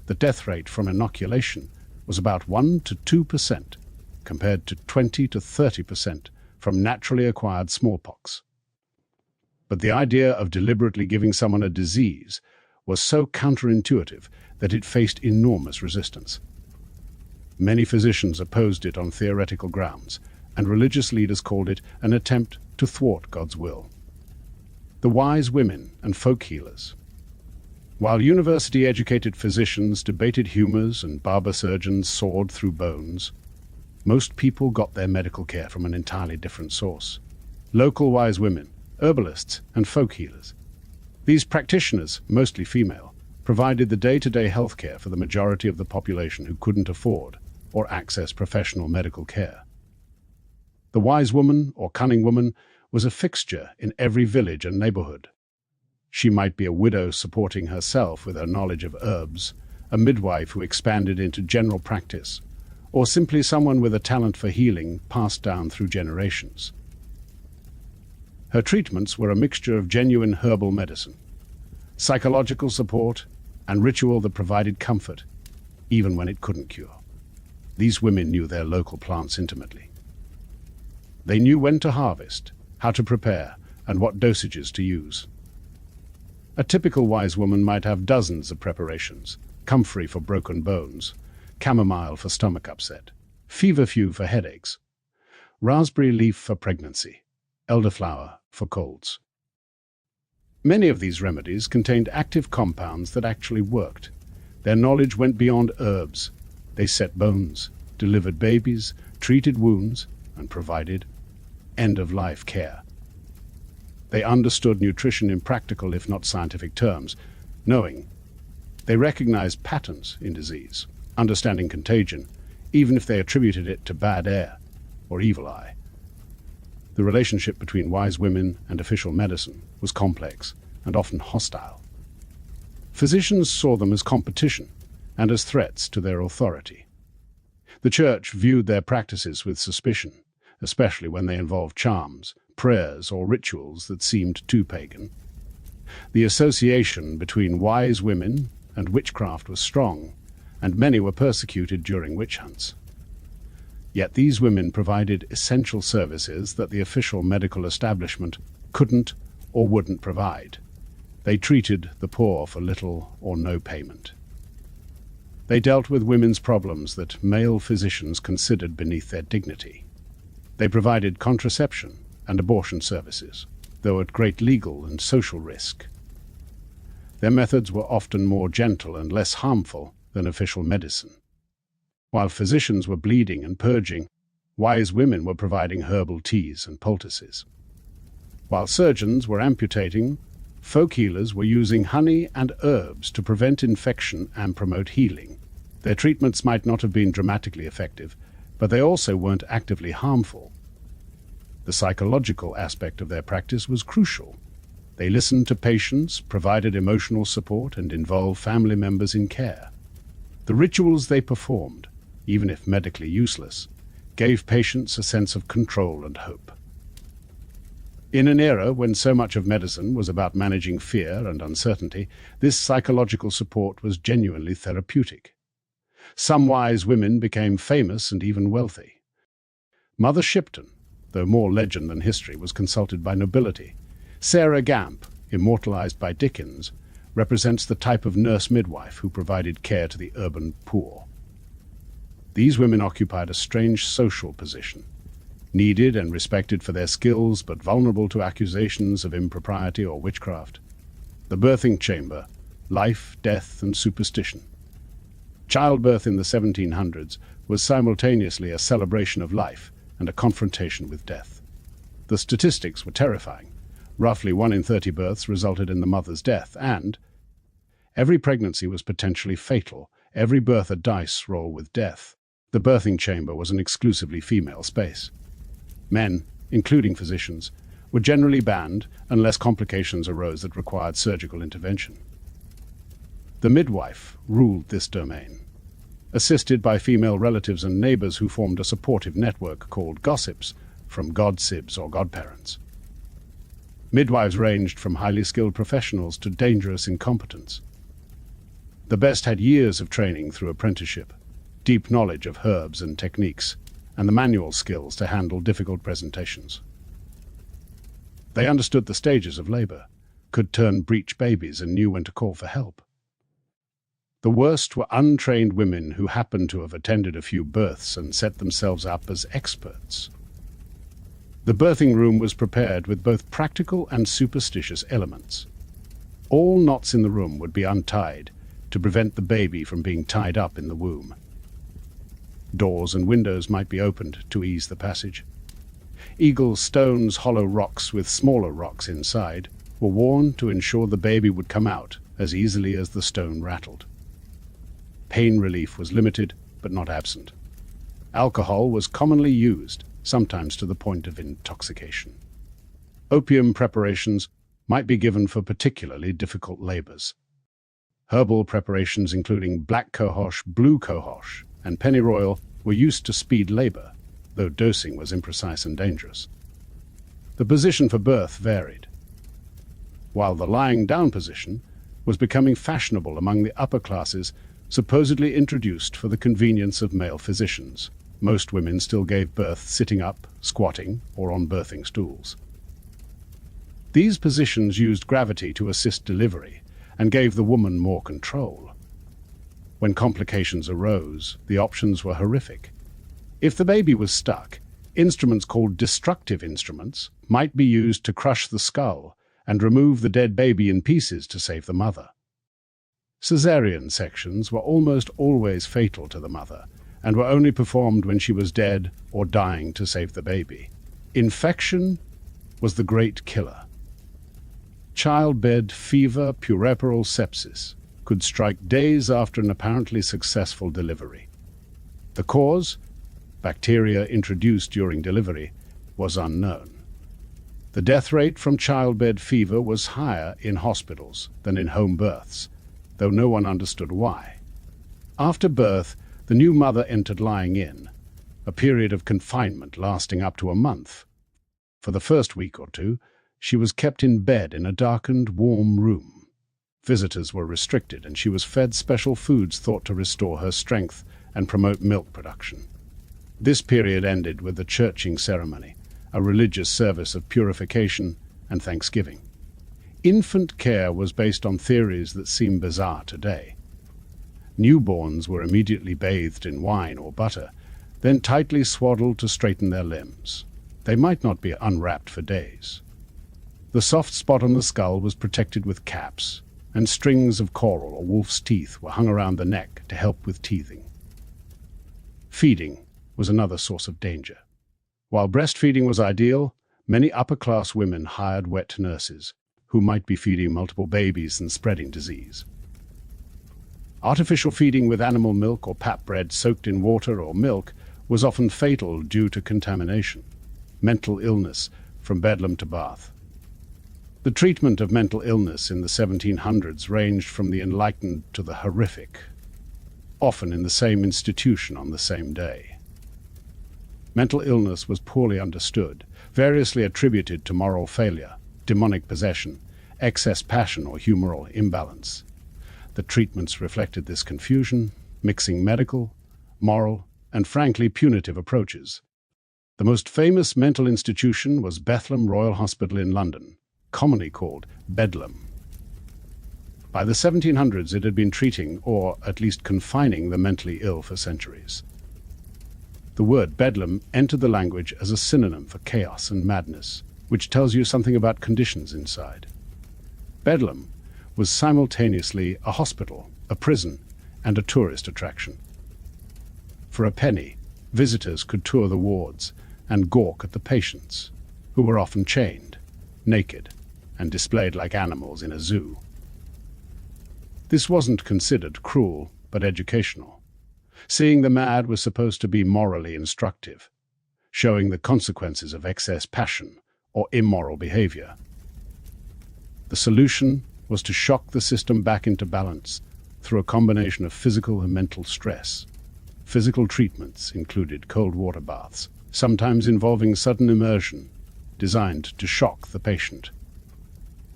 The death rate from inoculation was about 1 to 2%, compared to 20 to 30% from naturally acquired smallpox. But the idea of deliberately giving someone a disease was so counterintuitive that it faced enormous resistance. Many physicians opposed it on theoretical grounds, and religious leaders called it an attempt to thwart God's will. The wise women and folk healers. While university-educated physicians debated humors and barber-surgeons soared through bones, most people got their medical care from an entirely different source. Local wise women, herbalists, and folk healers. These practitioners, mostly female, provided the day-to-day health care for the majority of the population who couldn't afford or access professional medical care. The wise woman or cunning woman was a fixture in every village and neighborhood. She might be a widow supporting herself with her knowledge of herbs, a midwife who expanded into general practice, or simply someone with a talent for healing passed down through generations. Her treatments were a mixture of genuine herbal medicine, psychological support, and ritual that provided comfort, even when it couldn't cure. These women knew their local plants intimately. They knew when to harvest, how to prepare, and what dosages to use. A typical wise woman might have dozens of preparations: comfrey for broken bones, chamomile for stomach upset, feverfew for headaches, raspberry leaf for pregnancy, elderflower for colds. Many of these remedies contained active compounds that actually worked. Their knowledge went beyond herbs. They set bones, delivered babies, treated wounds, and provided end-of-life care. They understood nutrition in practical, if not scientific terms, knowing. They recognized patterns in disease, understanding contagion, even if they attributed it to bad air or evil eye. The relationship between wise women and official medicine was complex and often hostile. Physicians saw them as competition and as threats to their authority. The church viewed their practices with suspicion, especially when they involved charms, prayers, or rituals that seemed too pagan. The association between wise women and witchcraft was strong, and many were persecuted during witch hunts. Yet these women provided essential services that the official medical establishment couldn't or wouldn't provide. They treated the poor for little or no payment. They dealt with women's problems that male physicians considered beneath their dignity. They provided contraception and abortion services, though at great legal and social risk. Their methods were often more gentle and less harmful than official medicine. While physicians were bleeding and purging, wise women were providing herbal teas and poultices. While surgeons were amputating, folk healers were using honey and herbs to prevent infection and promote healing. Their treatments might not have been dramatically effective, but they also weren't actively harmful. The psychological aspect of their practice was crucial. They listened to patients, provided emotional support, and involved family members in care. The rituals they performed, even if medically useless, gave patients a sense of control and hope. In an era when so much of medicine was about managing fear and uncertainty, this psychological support was genuinely therapeutic. Some wise women became famous and even wealthy. Mother Shipton, though more legend than history, was consulted by nobility. Sarah Gamp, immortalized by Dickens, represents the type of nurse midwife who provided care to the urban poor. These women occupied a strange social position, needed and respected for their skills, but vulnerable to accusations of impropriety or witchcraft. The birthing chamber, life, death, and superstition. Childbirth in the 1700s was simultaneously a celebration of life and a confrontation with death. The statistics were terrifying. Roughly 1 in 30 births resulted in the mother's death, and every pregnancy was potentially fatal, every birth a dice roll with death. The birthing chamber was an exclusively female space. Men, including physicians, were generally banned unless complications arose that required surgical intervention. The midwife ruled this domain, assisted by female relatives and neighbors who formed a supportive network called gossips, from godsibs or godparents. Midwives ranged from highly skilled professionals to dangerous incompetents. The best had years of training through apprenticeship, deep knowledge of herbs and techniques, and the manual skills to handle difficult presentations. They understood the stages of labor, could turn breech babies, and knew when to call for help. The worst were untrained women who happened to have attended a few births and set themselves up as experts. The birthing room was prepared with both practical and superstitious elements. All knots in the room would be untied to prevent the baby from being tied up in the womb. Doors and windows might be opened to ease the passage. Eagle stones, hollow rocks with smaller rocks inside, were worn to ensure the baby would come out as easily as the stone rattled. Pain relief was limited, but not absent. Alcohol was commonly used, sometimes to the point of intoxication. Opium preparations might be given for particularly difficult labors. Herbal preparations including black cohosh, blue cohosh, and pennyroyal were used to speed labor, though dosing was imprecise and dangerous. The position for birth varied, while the lying down position was becoming fashionable among the upper classes, supposedly introduced for the convenience of male physicians. Most women still gave birth sitting up, squatting, or on birthing stools. These positions used gravity to assist delivery and gave the woman more control. When complications arose, the options were horrific. If the baby was stuck, instruments called destructive instruments might be used to crush the skull and remove the dead baby in pieces to save the mother. Caesarean sections were almost always fatal to the mother and were only performed when she was dead or dying to save the baby. Infection was the great killer. Childbed fever, puerperal sepsis, could strike days after an apparently successful delivery. The cause, bacteria introduced during delivery, was unknown. The death rate from childbed fever was higher in hospitals than in home births, though no one understood why. After birth, the new mother entered lying in, a period of confinement lasting up to a month. For the first week or two, she was kept in bed in a darkened, warm room. Visitors were restricted, and she was fed special foods thought to restore her strength and promote milk production. This period ended with the churching ceremony, a religious service of purification and thanksgiving. Infant care was based on theories that seem bizarre today. Newborns were immediately bathed in wine or butter, then tightly swaddled to straighten their limbs. They might not be unwrapped for days. The soft spot on the skull was protected with caps, and strings of coral or wolf's teeth were hung around the neck to help with teething. Feeding was another source of danger. While breastfeeding was ideal, many upper-class women hired wet nurses, who might be feeding multiple babies and spreading disease. Artificial feeding with animal milk or pap bread soaked in water or milk was often fatal due to contamination. Mental illness, from Bedlam to Bath. The treatment of mental illness in the 1700s ranged from the enlightened to the horrific, often in the same institution on the same day. Mental illness was poorly understood, variously attributed to moral failure, demonic possession, excess passion, or humoral imbalance. The treatments reflected this confusion, mixing medical, moral, and frankly punitive approaches. The most famous mental institution was Bethlem Royal Hospital in London, commonly called Bedlam. By the 1700s, it had been treating, or at least confining, the mentally ill for centuries. The word Bedlam entered the language as a synonym for chaos and madness, which tells you something about conditions inside. Bedlam was simultaneously a hospital, a prison, and a tourist attraction. For a penny, visitors could tour the wards and gawk at the patients, who were often chained, naked, and displayed like animals in a zoo. This wasn't considered cruel, but educational. Seeing the mad was supposed to be morally instructive, showing the consequences of excess passion or immoral behavior. The solution was to shock the system back into balance through a combination of physical and mental stress. Physical treatments included cold water baths, sometimes involving sudden immersion, designed to shock the patient.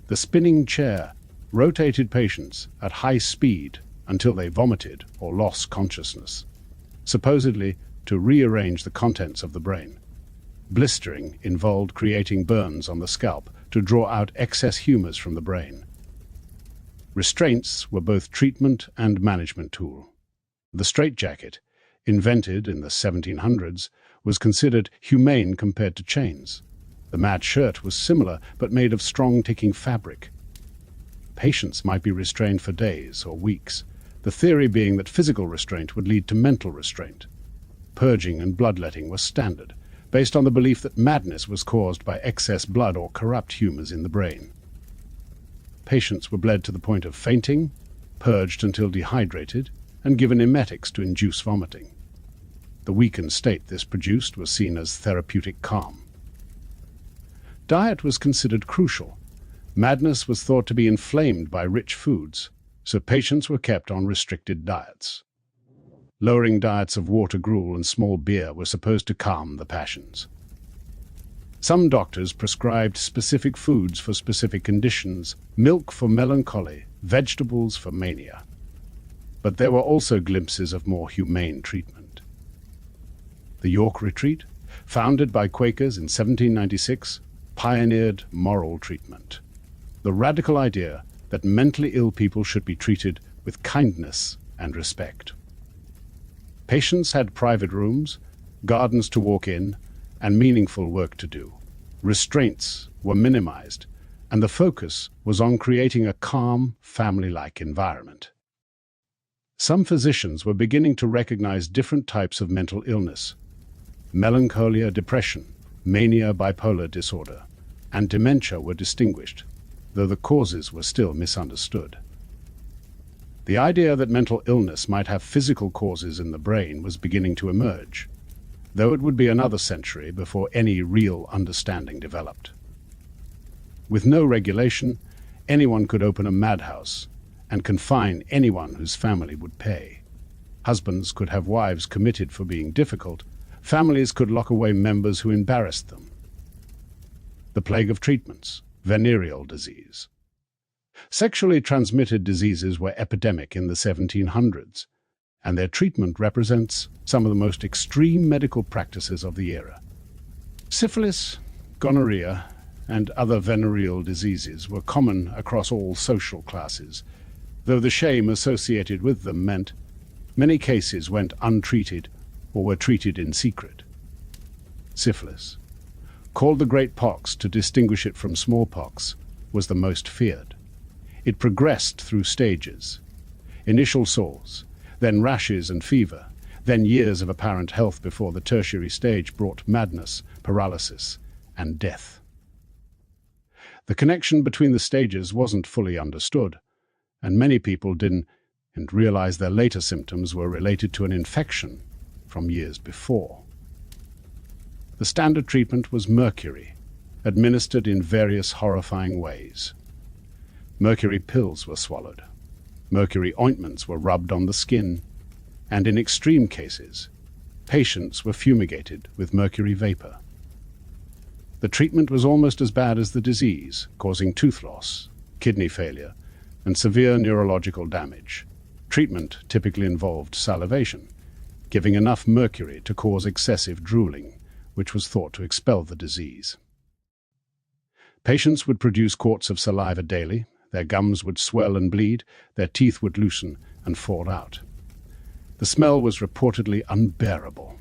The spinning chair rotated patients at high speed until they vomited or lost consciousness, supposedly to rearrange the contents of the brain. Blistering involved creating burns on the scalp to draw out excess humors from the brain. Restraints were both treatment and management tool. The straitjacket, invented in the 1700s, was considered humane compared to chains. The mad shirt was similar, but made of strong ticking fabric. Patients might be restrained for days or weeks, the theory being that physical restraint would lead to mental restraint. Purging and bloodletting were standard, based on the belief that madness was caused by excess blood or corrupt humors in the brain. Patients were bled to the point of fainting, purged until dehydrated, and given emetics to induce vomiting. The weakened state this produced was seen as therapeutic calm. Diet was considered crucial. Madness was thought to be inflamed by rich foods, so patients were kept on restricted diets. Lowering diets of water gruel and small beer were supposed to calm the passions. Some doctors prescribed specific foods for specific conditions, milk for melancholy, vegetables for mania. But there were also glimpses of more humane treatment. The York Retreat, founded by Quakers in 1796, pioneered moral treatment. The radical idea that mentally ill people should be treated with kindness and respect. Patients had private rooms, gardens to walk in, and meaningful work to do. Restraints were minimized, and the focus was on creating a calm, family-like environment. Some physicians were beginning to recognize different types of mental illness: melancholia, depression, mania, bipolar disorder, and dementia were distinguished, though the causes were still misunderstood. The idea that mental illness might have physical causes in the brain was beginning to emerge, though it would be another century before any real understanding developed. With no regulation, anyone could open a madhouse and confine anyone whose family would pay. Husbands could have wives committed for being difficult. Families could lock away members who embarrassed them. The plague of treatments, venereal disease. Sexually transmitted diseases were epidemic in the 1700s, and their treatment represents some of the most extreme medical practices of the era. Syphilis, gonorrhea, and other venereal diseases were common across all social classes, though the shame associated with them meant many cases went untreated or were treated in secret. Syphilis, called the Great Pox to distinguish it from smallpox, was the most feared. It progressed through stages: initial sores, then rashes and fever, then years of apparent health before the tertiary stage brought madness, paralysis, and death. The connection between the stages wasn't fully understood, and many people didn't realize their later symptoms were related to an infection from years before. The standard treatment was mercury, administered in various horrifying ways. Mercury pills were swallowed. Mercury ointments were rubbed on the skin, and in extreme cases, patients were fumigated with mercury vapor. The treatment was almost as bad as the disease, causing tooth loss, kidney failure, and severe neurological damage. Treatment typically involved salivation, giving enough mercury to cause excessive drooling, which was thought to expel the disease. Patients would produce quarts of saliva daily. Their gums would swell and bleed, their teeth would loosen and fall out. The smell was reportedly unbearable.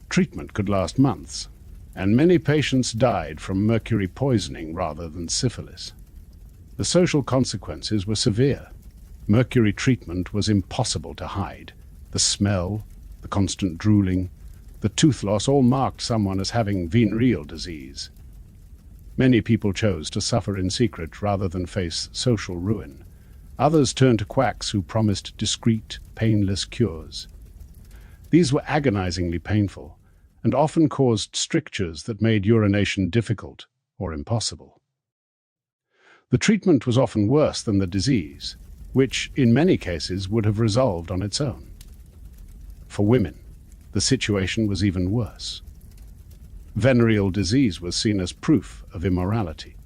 Treatment could last months, and many patients died from mercury poisoning rather than syphilis. The social consequences were severe. Mercury treatment was impossible to hide. The smell, the constant drooling, the tooth loss all marked someone as having venereal disease. Many people chose to suffer in secret rather than face social ruin. Others turned to quacks who promised discreet, painless cures. These were agonizingly painful and often caused strictures that made urination difficult or impossible. The treatment was often worse than the disease, which in many cases would have resolved on its own. For women, the situation was even worse. Venereal disease was seen as proof of immorality,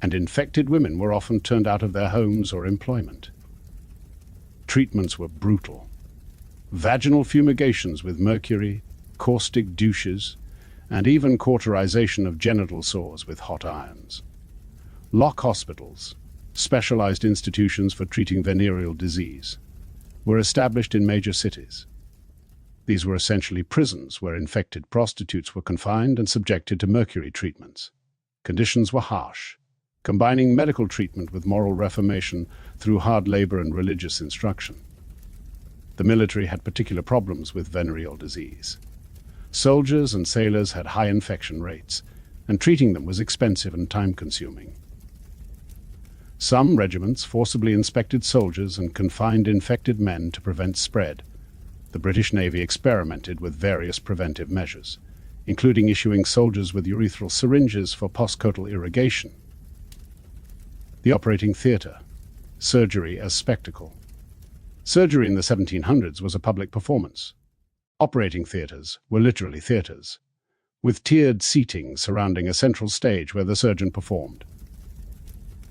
and infected women were often turned out of their homes or employment. Treatments were brutal. Vaginal fumigations with mercury, caustic douches, and even cauterization of genital sores with hot irons. Lock hospitals, specialized institutions for treating venereal disease, were established in major cities. These were essentially prisons where infected prostitutes were confined and subjected to mercury treatments. Conditions were harsh, combining medical treatment with moral reformation through hard labor and religious instruction. The military had particular problems with venereal disease. Soldiers and sailors had high infection rates, and treating them was expensive and time-consuming. Some regiments forcibly inspected soldiers and confined infected men to prevent spread. The British Navy experimented with various preventive measures, including issuing soldiers with urethral syringes for postcoital irrigation. The operating theatre, surgery as spectacle. Surgery in the 1700s was a public performance. Operating theatres were literally theatres, with tiered seating surrounding a central stage where the surgeon performed.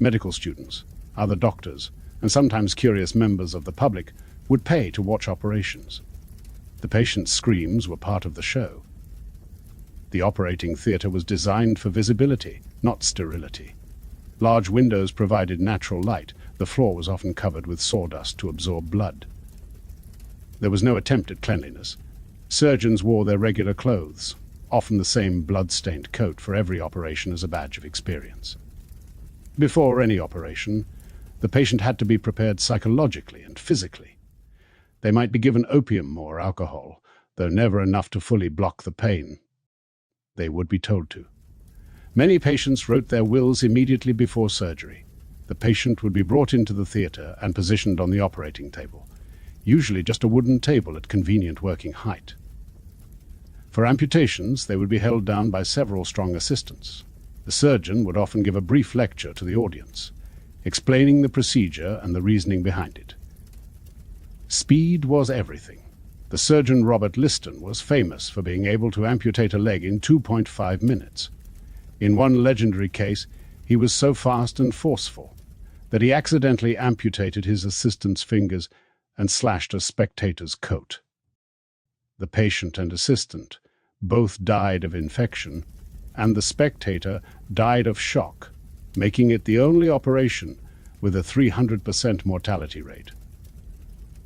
Medical students, other doctors, and sometimes curious members of the public would pay to watch operations. The patient's screams were part of the show. The operating theatre was designed for visibility, not sterility. Large windows provided natural light. The floor was often covered with sawdust to absorb blood. There was no attempt at cleanliness. Surgeons wore their regular clothes, often the same blood-stained coat for every operation as a badge of experience. Before any operation, the patient had to be prepared psychologically and physically. They might be given opium or alcohol, though never enough to fully block the pain. They would be told to. Many patients wrote their wills immediately before surgery. The patient would be brought into the theatre and positioned on the operating table, usually just a wooden table at convenient working height. For amputations, they would be held down by several strong assistants. The surgeon would often give a brief lecture to the audience, explaining the procedure and the reasoning behind it. Speed was everything. The surgeon Robert Liston was famous for being able to amputate a leg in 2.5 minutes. In one legendary case, he was so fast and forceful that he accidentally amputated his assistant's fingers and slashed a spectator's coat. The patient and assistant both died of infection, and the spectator died of shock, making it the only operation with a 300% mortality rate.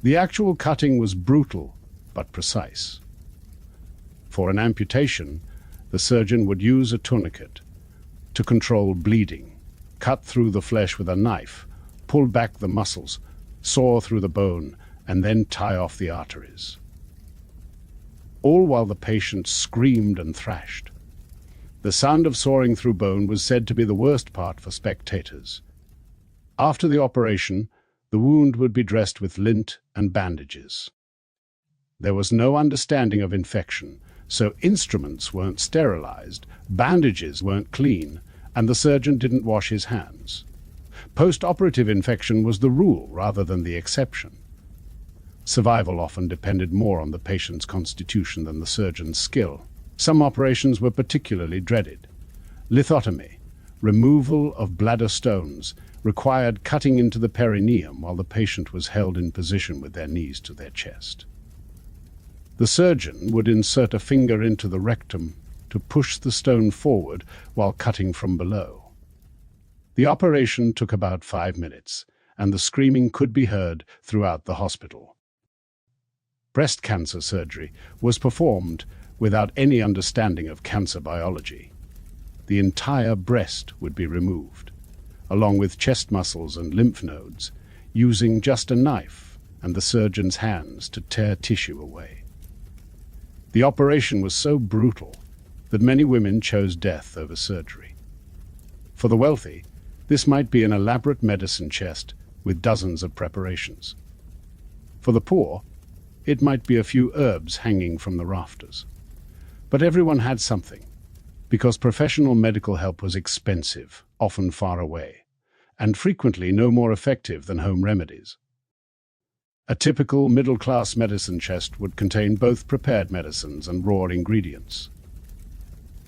The actual cutting was brutal but precise. For an amputation, the surgeon would use a tourniquet to control bleeding, cut through the flesh with a knife, pull back the muscles, saw through the bone, and then tie off the arteries. All while the patient screamed and thrashed. The sound of sawing through bone was said to be the worst part for spectators. After the operation, the wound would be dressed with lint and bandages. There was no understanding of infection, so instruments weren't sterilized, bandages weren't clean, and the surgeon didn't wash his hands. Post-operative infection was the rule rather than the exception. Survival often depended more on the patient's constitution than the surgeon's skill. Some operations were particularly dreaded. Lithotomy, removal of bladder stones, required cutting into the perineum while the patient was held in position with their knees to their chest. The surgeon would insert a finger into the rectum to push the stone forward while cutting from below. The operation took about 5 minutes, and the screaming could be heard throughout the hospital. Breast cancer surgery was performed without any understanding of cancer biology. The entire breast would be removed, along with chest muscles and lymph nodes, using just a knife and the surgeon's hands to tear tissue away. The operation was so brutal that many women chose death over surgery. For the wealthy, this might be an elaborate medicine chest with dozens of preparations. For the poor, it might be a few herbs hanging from the rafters. But everyone had something, because professional medical help was expensive, often far away, and frequently no more effective than home remedies. A typical middle-class medicine chest would contain both prepared medicines and raw ingredients.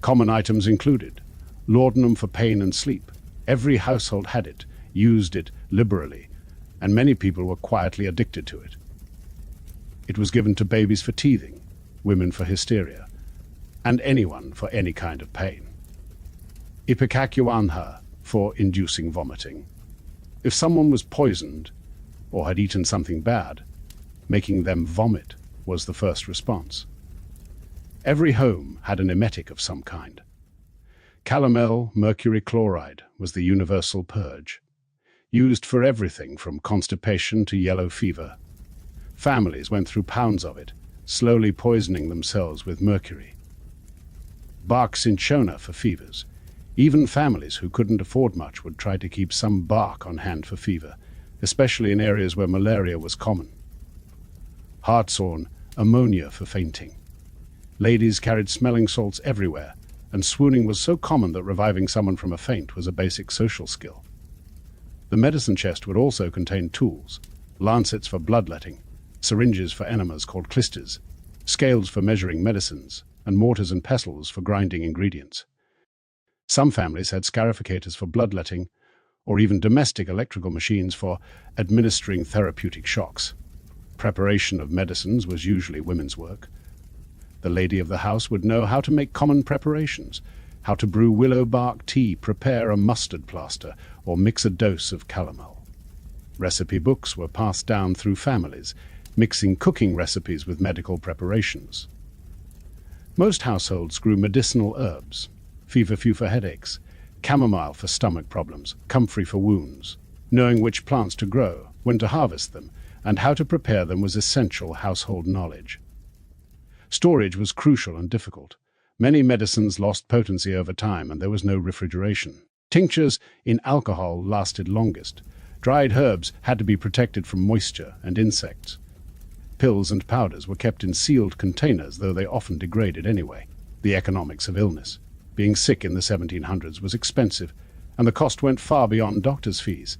Common items included laudanum for pain and sleep. Every household had it, used it liberally, and many people were quietly addicted to it. It was given to babies for teething, women for hysteria, and anyone for any kind of pain. Ipecacuanha for inducing vomiting. If someone was poisoned or had eaten something bad, making them vomit was the first response. Every home had an emetic of some kind. Calomel mercury chloride was the universal purge, used for everything from constipation to yellow fever. Families went through pounds of it, slowly poisoning themselves with mercury. Bark cinchona for fevers. Even families who couldn't afford much would try to keep some bark on hand for fever, especially in areas where malaria was common. Hartshorn, ammonia for fainting. Ladies carried smelling salts everywhere, and swooning was so common that reviving someone from a faint was a basic social skill. The medicine chest would also contain tools, lancets for bloodletting, syringes for enemas called clisters, scales for measuring medicines, and mortars and pestles for grinding ingredients. Some families had scarificators for bloodletting, or even domestic electrical machines for administering therapeutic shocks. Preparation of medicines was usually women's work. The lady of the house would know how to make common preparations, how to brew willow bark tea, prepare a mustard plaster, or mix a dose of calomel. Recipe books were passed down through families, mixing cooking recipes with medical preparations. Most households grew medicinal herbs, feverfew for headaches, chamomile for stomach problems, comfrey for wounds. Knowing which plants to grow, when to harvest them, and how to prepare them was essential household knowledge. Storage was crucial and difficult. Many medicines lost potency over time, and there was no refrigeration. Tinctures in alcohol lasted longest. Dried herbs had to be protected from moisture and insects. Pills and powders were kept in sealed containers, though they often degraded anyway. The economics of illness. Being sick in the 1700s was expensive, and the cost went far beyond doctors' fees.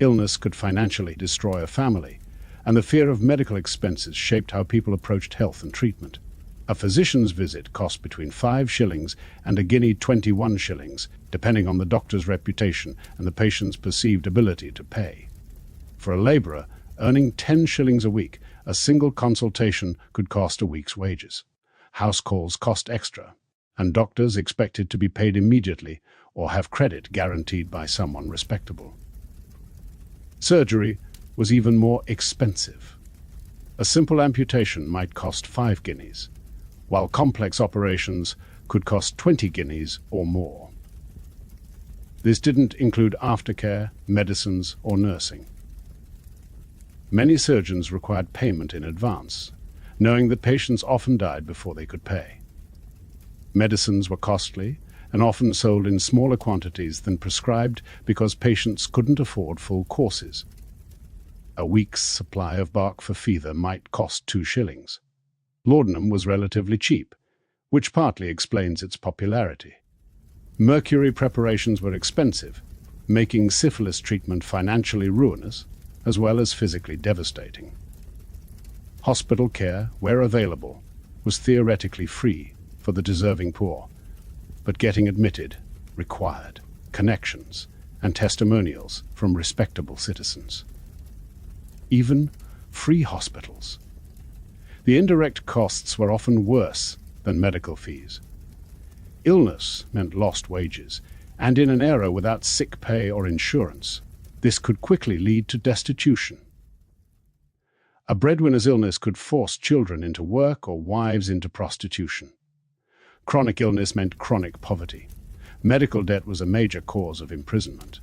Illness could financially destroy a family, and the fear of medical expenses shaped how people approached health and treatment. A physician's visit cost between 5 shillings and a guinea 21 shillings, depending on the doctor's reputation and the patient's perceived ability to pay. For a labourer, earning 10 shillings a week, a single consultation could cost a week's wages. House calls cost extra, and doctors expected to be paid immediately or have credit guaranteed by someone respectable. Surgery was even more expensive. A simple amputation might cost 5 guineas, while complex operations could cost 20 guineas or more. This didn't include aftercare, medicines, or nursing. Many surgeons required payment in advance, knowing that patients often died before they could pay. Medicines were costly and often sold in smaller quantities than prescribed because patients couldn't afford full courses. A week's supply of bark for fever might cost 2 shillings. Laudanum was relatively cheap, which partly explains its popularity. Mercury preparations were expensive, making syphilis treatment financially ruinous, as well as physically devastating. Hospital care, where available, was theoretically free for the deserving poor, but getting admitted required connections and testimonials from respectable citizens. Even free hospitals. The indirect costs were often worse than medical fees. Illness meant lost wages, and in an era without sick pay or insurance, this could quickly lead to destitution. A breadwinner's illness could force children into work or wives into prostitution. Chronic illness meant chronic poverty. Medical debt was a major cause of imprisonment.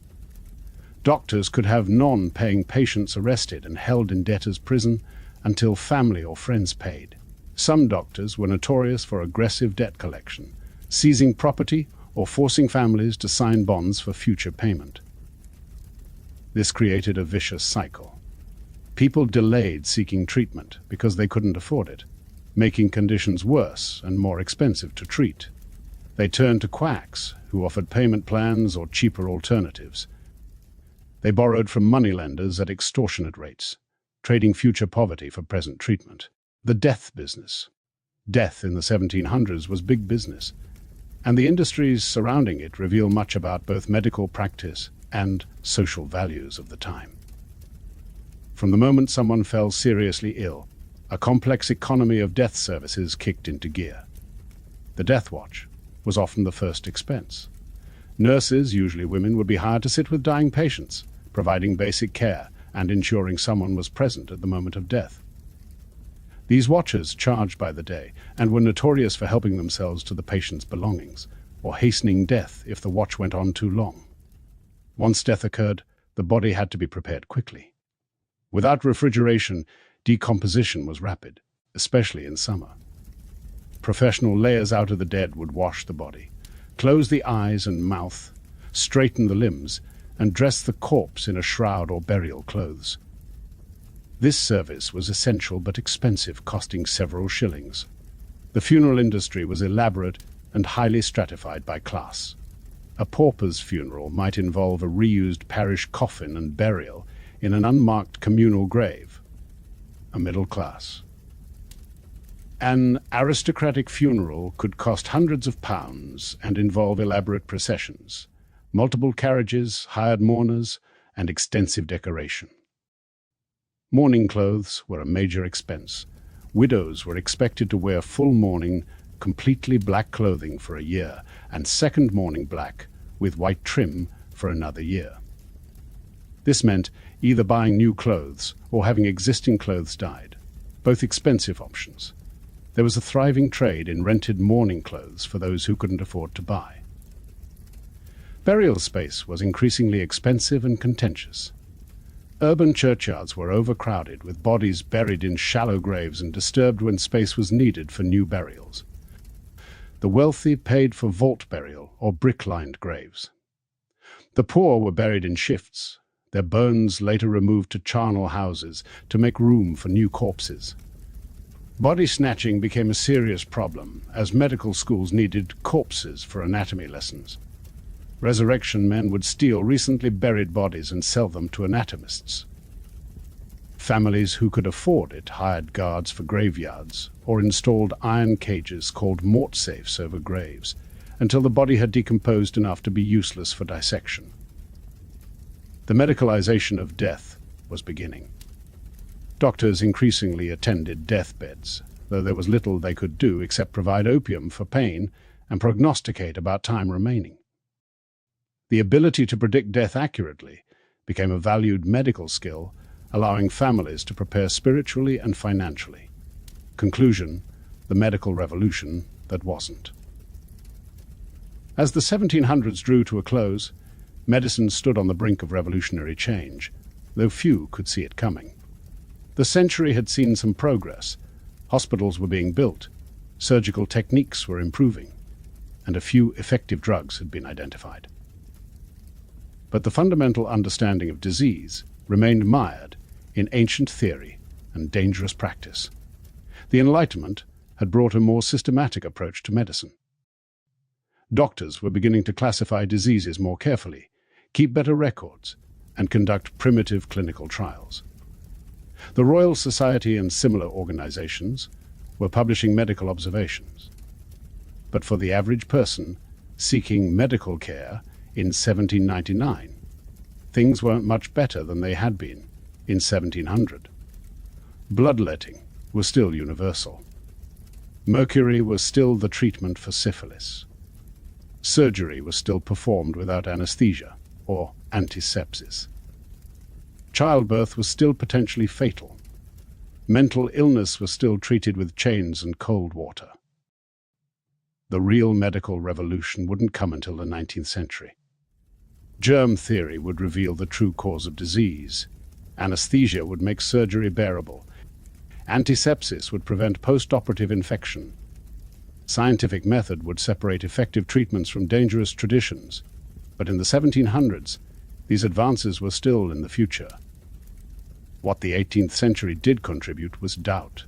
Doctors could have non-paying patients arrested and held in debtor's prison until family or friends paid. Some doctors were notorious for aggressive debt collection, seizing property or forcing families to sign bonds for future payment. This created a vicious cycle. People delayed seeking treatment because they couldn't afford it, making conditions worse and more expensive to treat. They turned to quacks, who offered payment plans or cheaper alternatives. They borrowed from moneylenders at extortionate rates, trading future poverty for present treatment. The death business. Death in the 1700s was big business, and the industries surrounding it reveal much about both medical practice and social values of the time. From the moment someone fell seriously ill, a complex economy of death services kicked into gear. The death watch was often the first expense. Nurses, usually women, would be hired to sit with dying patients, providing basic care and ensuring someone was present at the moment of death. These watchers charged by the day and were notorious for helping themselves to the patient's belongings, or hastening death if the watch went on too long. Once death occurred, the body had to be prepared quickly. Without refrigeration, decomposition was rapid, especially in summer. Professional layers out of the dead would wash the body, close the eyes and mouth, straighten the limbs, and dress the corpse in a shroud or burial clothes. This service was essential but expensive, costing several shillings. The funeral industry was elaborate and highly stratified by class. A pauper's funeral might involve a reused parish coffin and burial in an unmarked communal grave. A middle class. An aristocratic funeral could cost hundreds of pounds and involve elaborate processions, multiple carriages, hired mourners, and extensive decoration. Mourning clothes were a major expense. Widows were expected to wear full mourning, completely black clothing for a year, and second mourning black with white trim for another year. This meant either buying new clothes or having existing clothes dyed, both expensive options. There was a thriving trade in rented mourning clothes for those who couldn't afford to buy. Burial space was increasingly expensive and contentious. Urban churchyards were overcrowded, with bodies buried in shallow graves and disturbed when space was needed for new burials. The wealthy paid for vault burial or brick-lined graves. The poor were buried in shifts, their bones later removed to charnel houses to make room for new corpses. Body snatching became a serious problem, as medical schools needed corpses for anatomy lessons. Resurrection men would steal recently buried bodies and sell them to anatomists. Families who could afford it hired guards for graveyards or installed iron cages called mort safes over graves until the body had decomposed enough to be useless for dissection. The medicalization of death was beginning. Doctors increasingly attended deathbeds, though there was little they could do except provide opium for pain and prognosticate about time remaining. The ability to predict death accurately became a valued medical skill, allowing families to prepare spiritually and financially. Conclusion: the medical revolution that wasn't. As the 1700s drew to a close, medicine stood on the brink of revolutionary change, though few could see it coming. The century had seen some progress. Hospitals were being built, surgical techniques were improving, and a few effective drugs had been identified. But the fundamental understanding of disease remained mired in ancient theory and dangerous practice. The Enlightenment had brought a more systematic approach to medicine. Doctors were beginning to classify diseases more carefully, keep better records, and conduct primitive clinical trials. The Royal Society and similar organizations were publishing medical observations. But for the average person seeking medical care in 1799, things weren't much better than they had been in 1700. Bloodletting was still universal. Mercury was still the treatment for syphilis. Surgery was still performed without anesthesia or antisepsis. Childbirth was still potentially fatal. Mental illness was still treated with chains and cold water. The real medical revolution wouldn't come until the 19th century. Germ theory would reveal the true cause of disease. Anesthesia would make surgery bearable. Antisepsis would prevent post-operative infection. Scientific method would separate effective treatments from dangerous traditions. But in the 1700s, these advances were still in the future. What the 18th century did contribute was doubt.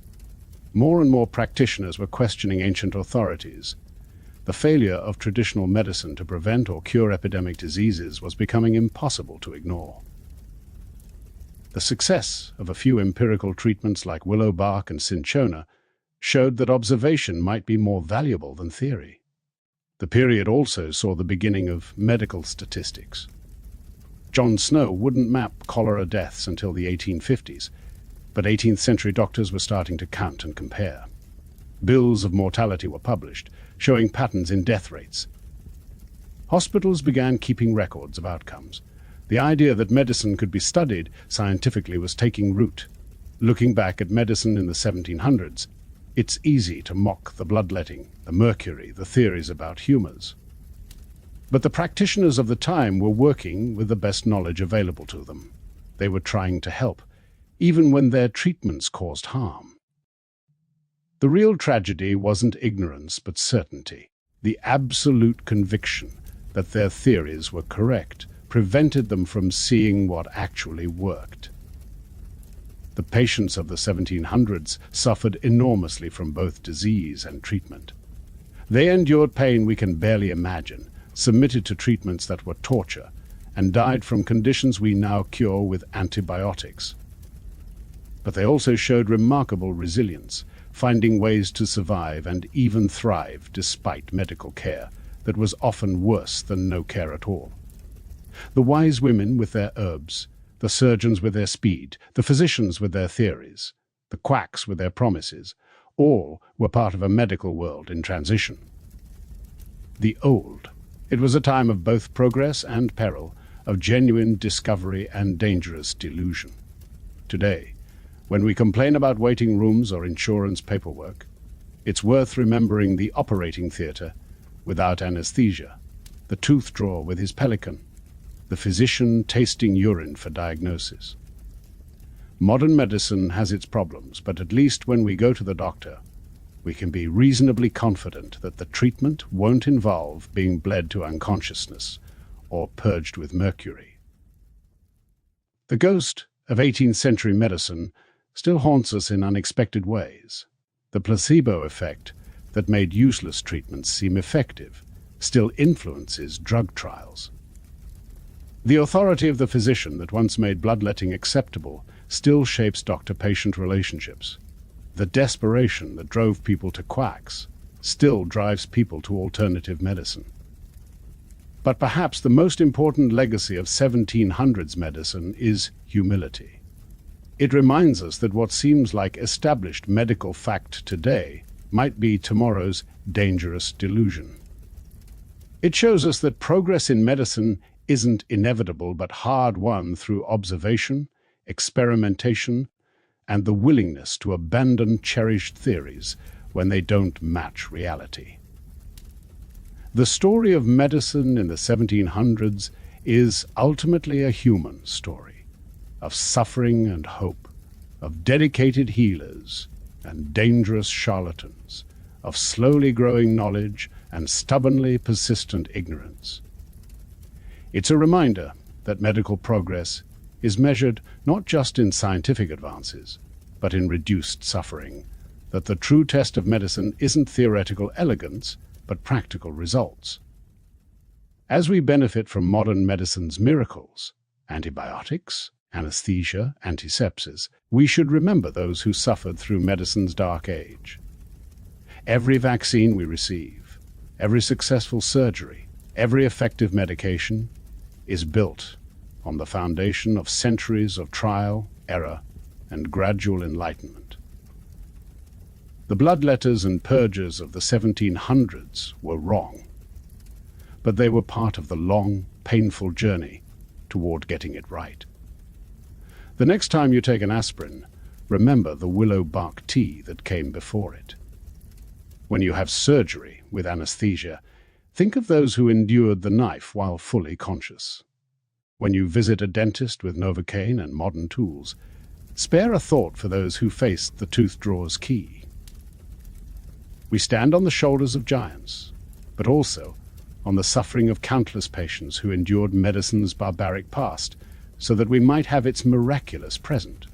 More and more practitioners were questioning ancient authorities. The failure of traditional medicine to prevent or cure epidemic diseases was becoming impossible to ignore. The success of a few empirical treatments like willow bark and cinchona showed that observation might be more valuable than theory. The period also saw the beginning of medical statistics. John Snow wouldn't map cholera deaths until the 1850s, but 18th century doctors were starting to count and compare. Bills of mortality were published, showing patterns in death rates. Hospitals began keeping records of outcomes. The idea that medicine could be studied scientifically was taking root. Looking back at medicine in the 1700s, it's easy to mock the bloodletting, the mercury, the theories about humors. But the practitioners of the time were working with the best knowledge available to them. They were trying to help, even when their treatments caused harm. The real tragedy wasn't ignorance, but certainty. The absolute conviction that their theories were correct prevented them from seeing what actually worked. The patients of the 1700s suffered enormously from both disease and treatment. They endured pain we can barely imagine, submitted to treatments that were torture, and died from conditions we now cure with antibiotics. But they also showed remarkable resilience. finding ways to survive and even thrive despite medical care that was often worse than no care at all. The wise women with their herbs, the surgeons with their speed, the physicians with their theories, the quacks with their promises, all were part of a medical world in transition. The old. It was a time of both progress and peril, of genuine discovery and dangerous delusion. Today, when we complain about waiting rooms or insurance paperwork, it's worth remembering the operating theatre without anesthesia, the tooth drawer with his pelican, the physician tasting urine for diagnosis. Modern medicine has its problems, but at least when we go to the doctor, we can be reasonably confident that the treatment won't involve being bled to unconsciousness or purged with mercury. The ghost of 18th century medicine still haunts us in unexpected ways. The placebo effect that made useless treatments seem effective still influences drug trials. The authority of the physician that once made bloodletting acceptable still shapes doctor-patient relationships. The desperation that drove people to quacks still drives people to alternative medicine. But perhaps the most important legacy of 1700s medicine is humility. It reminds us that what seems like established medical fact today might be tomorrow's dangerous delusion. It shows us that progress in medicine isn't inevitable but hard-won through observation, experimentation, and the willingness to abandon cherished theories when they don't match reality. The story of medicine in the 1700s is ultimately a human story, of suffering and hope, of dedicated healers and dangerous charlatans, of slowly growing knowledge and stubbornly persistent ignorance. It's a reminder that medical progress is measured not just in scientific advances, but in reduced suffering, that the true test of medicine isn't theoretical elegance, but practical results. As we benefit from modern medicine's miracles, antibiotics, anesthesia, antisepsis, we should remember those who suffered through medicine's dark age. Every vaccine we receive, every successful surgery, every effective medication is built on the foundation of centuries of trial, error, and gradual enlightenment. The bloodletters and purgers of the 1700s were wrong, but they were part of the long, painful journey toward getting it right. The next time you take an aspirin, remember the willow bark tea that came before it. When you have surgery with anesthesia, think of those who endured the knife while fully conscious. When you visit a dentist with Novocaine and modern tools, spare a thought for those who faced the tooth drawer's key. We stand on the shoulders of giants, but also on the suffering of countless patients who endured medicine's barbaric past so that we might have its miraculous present.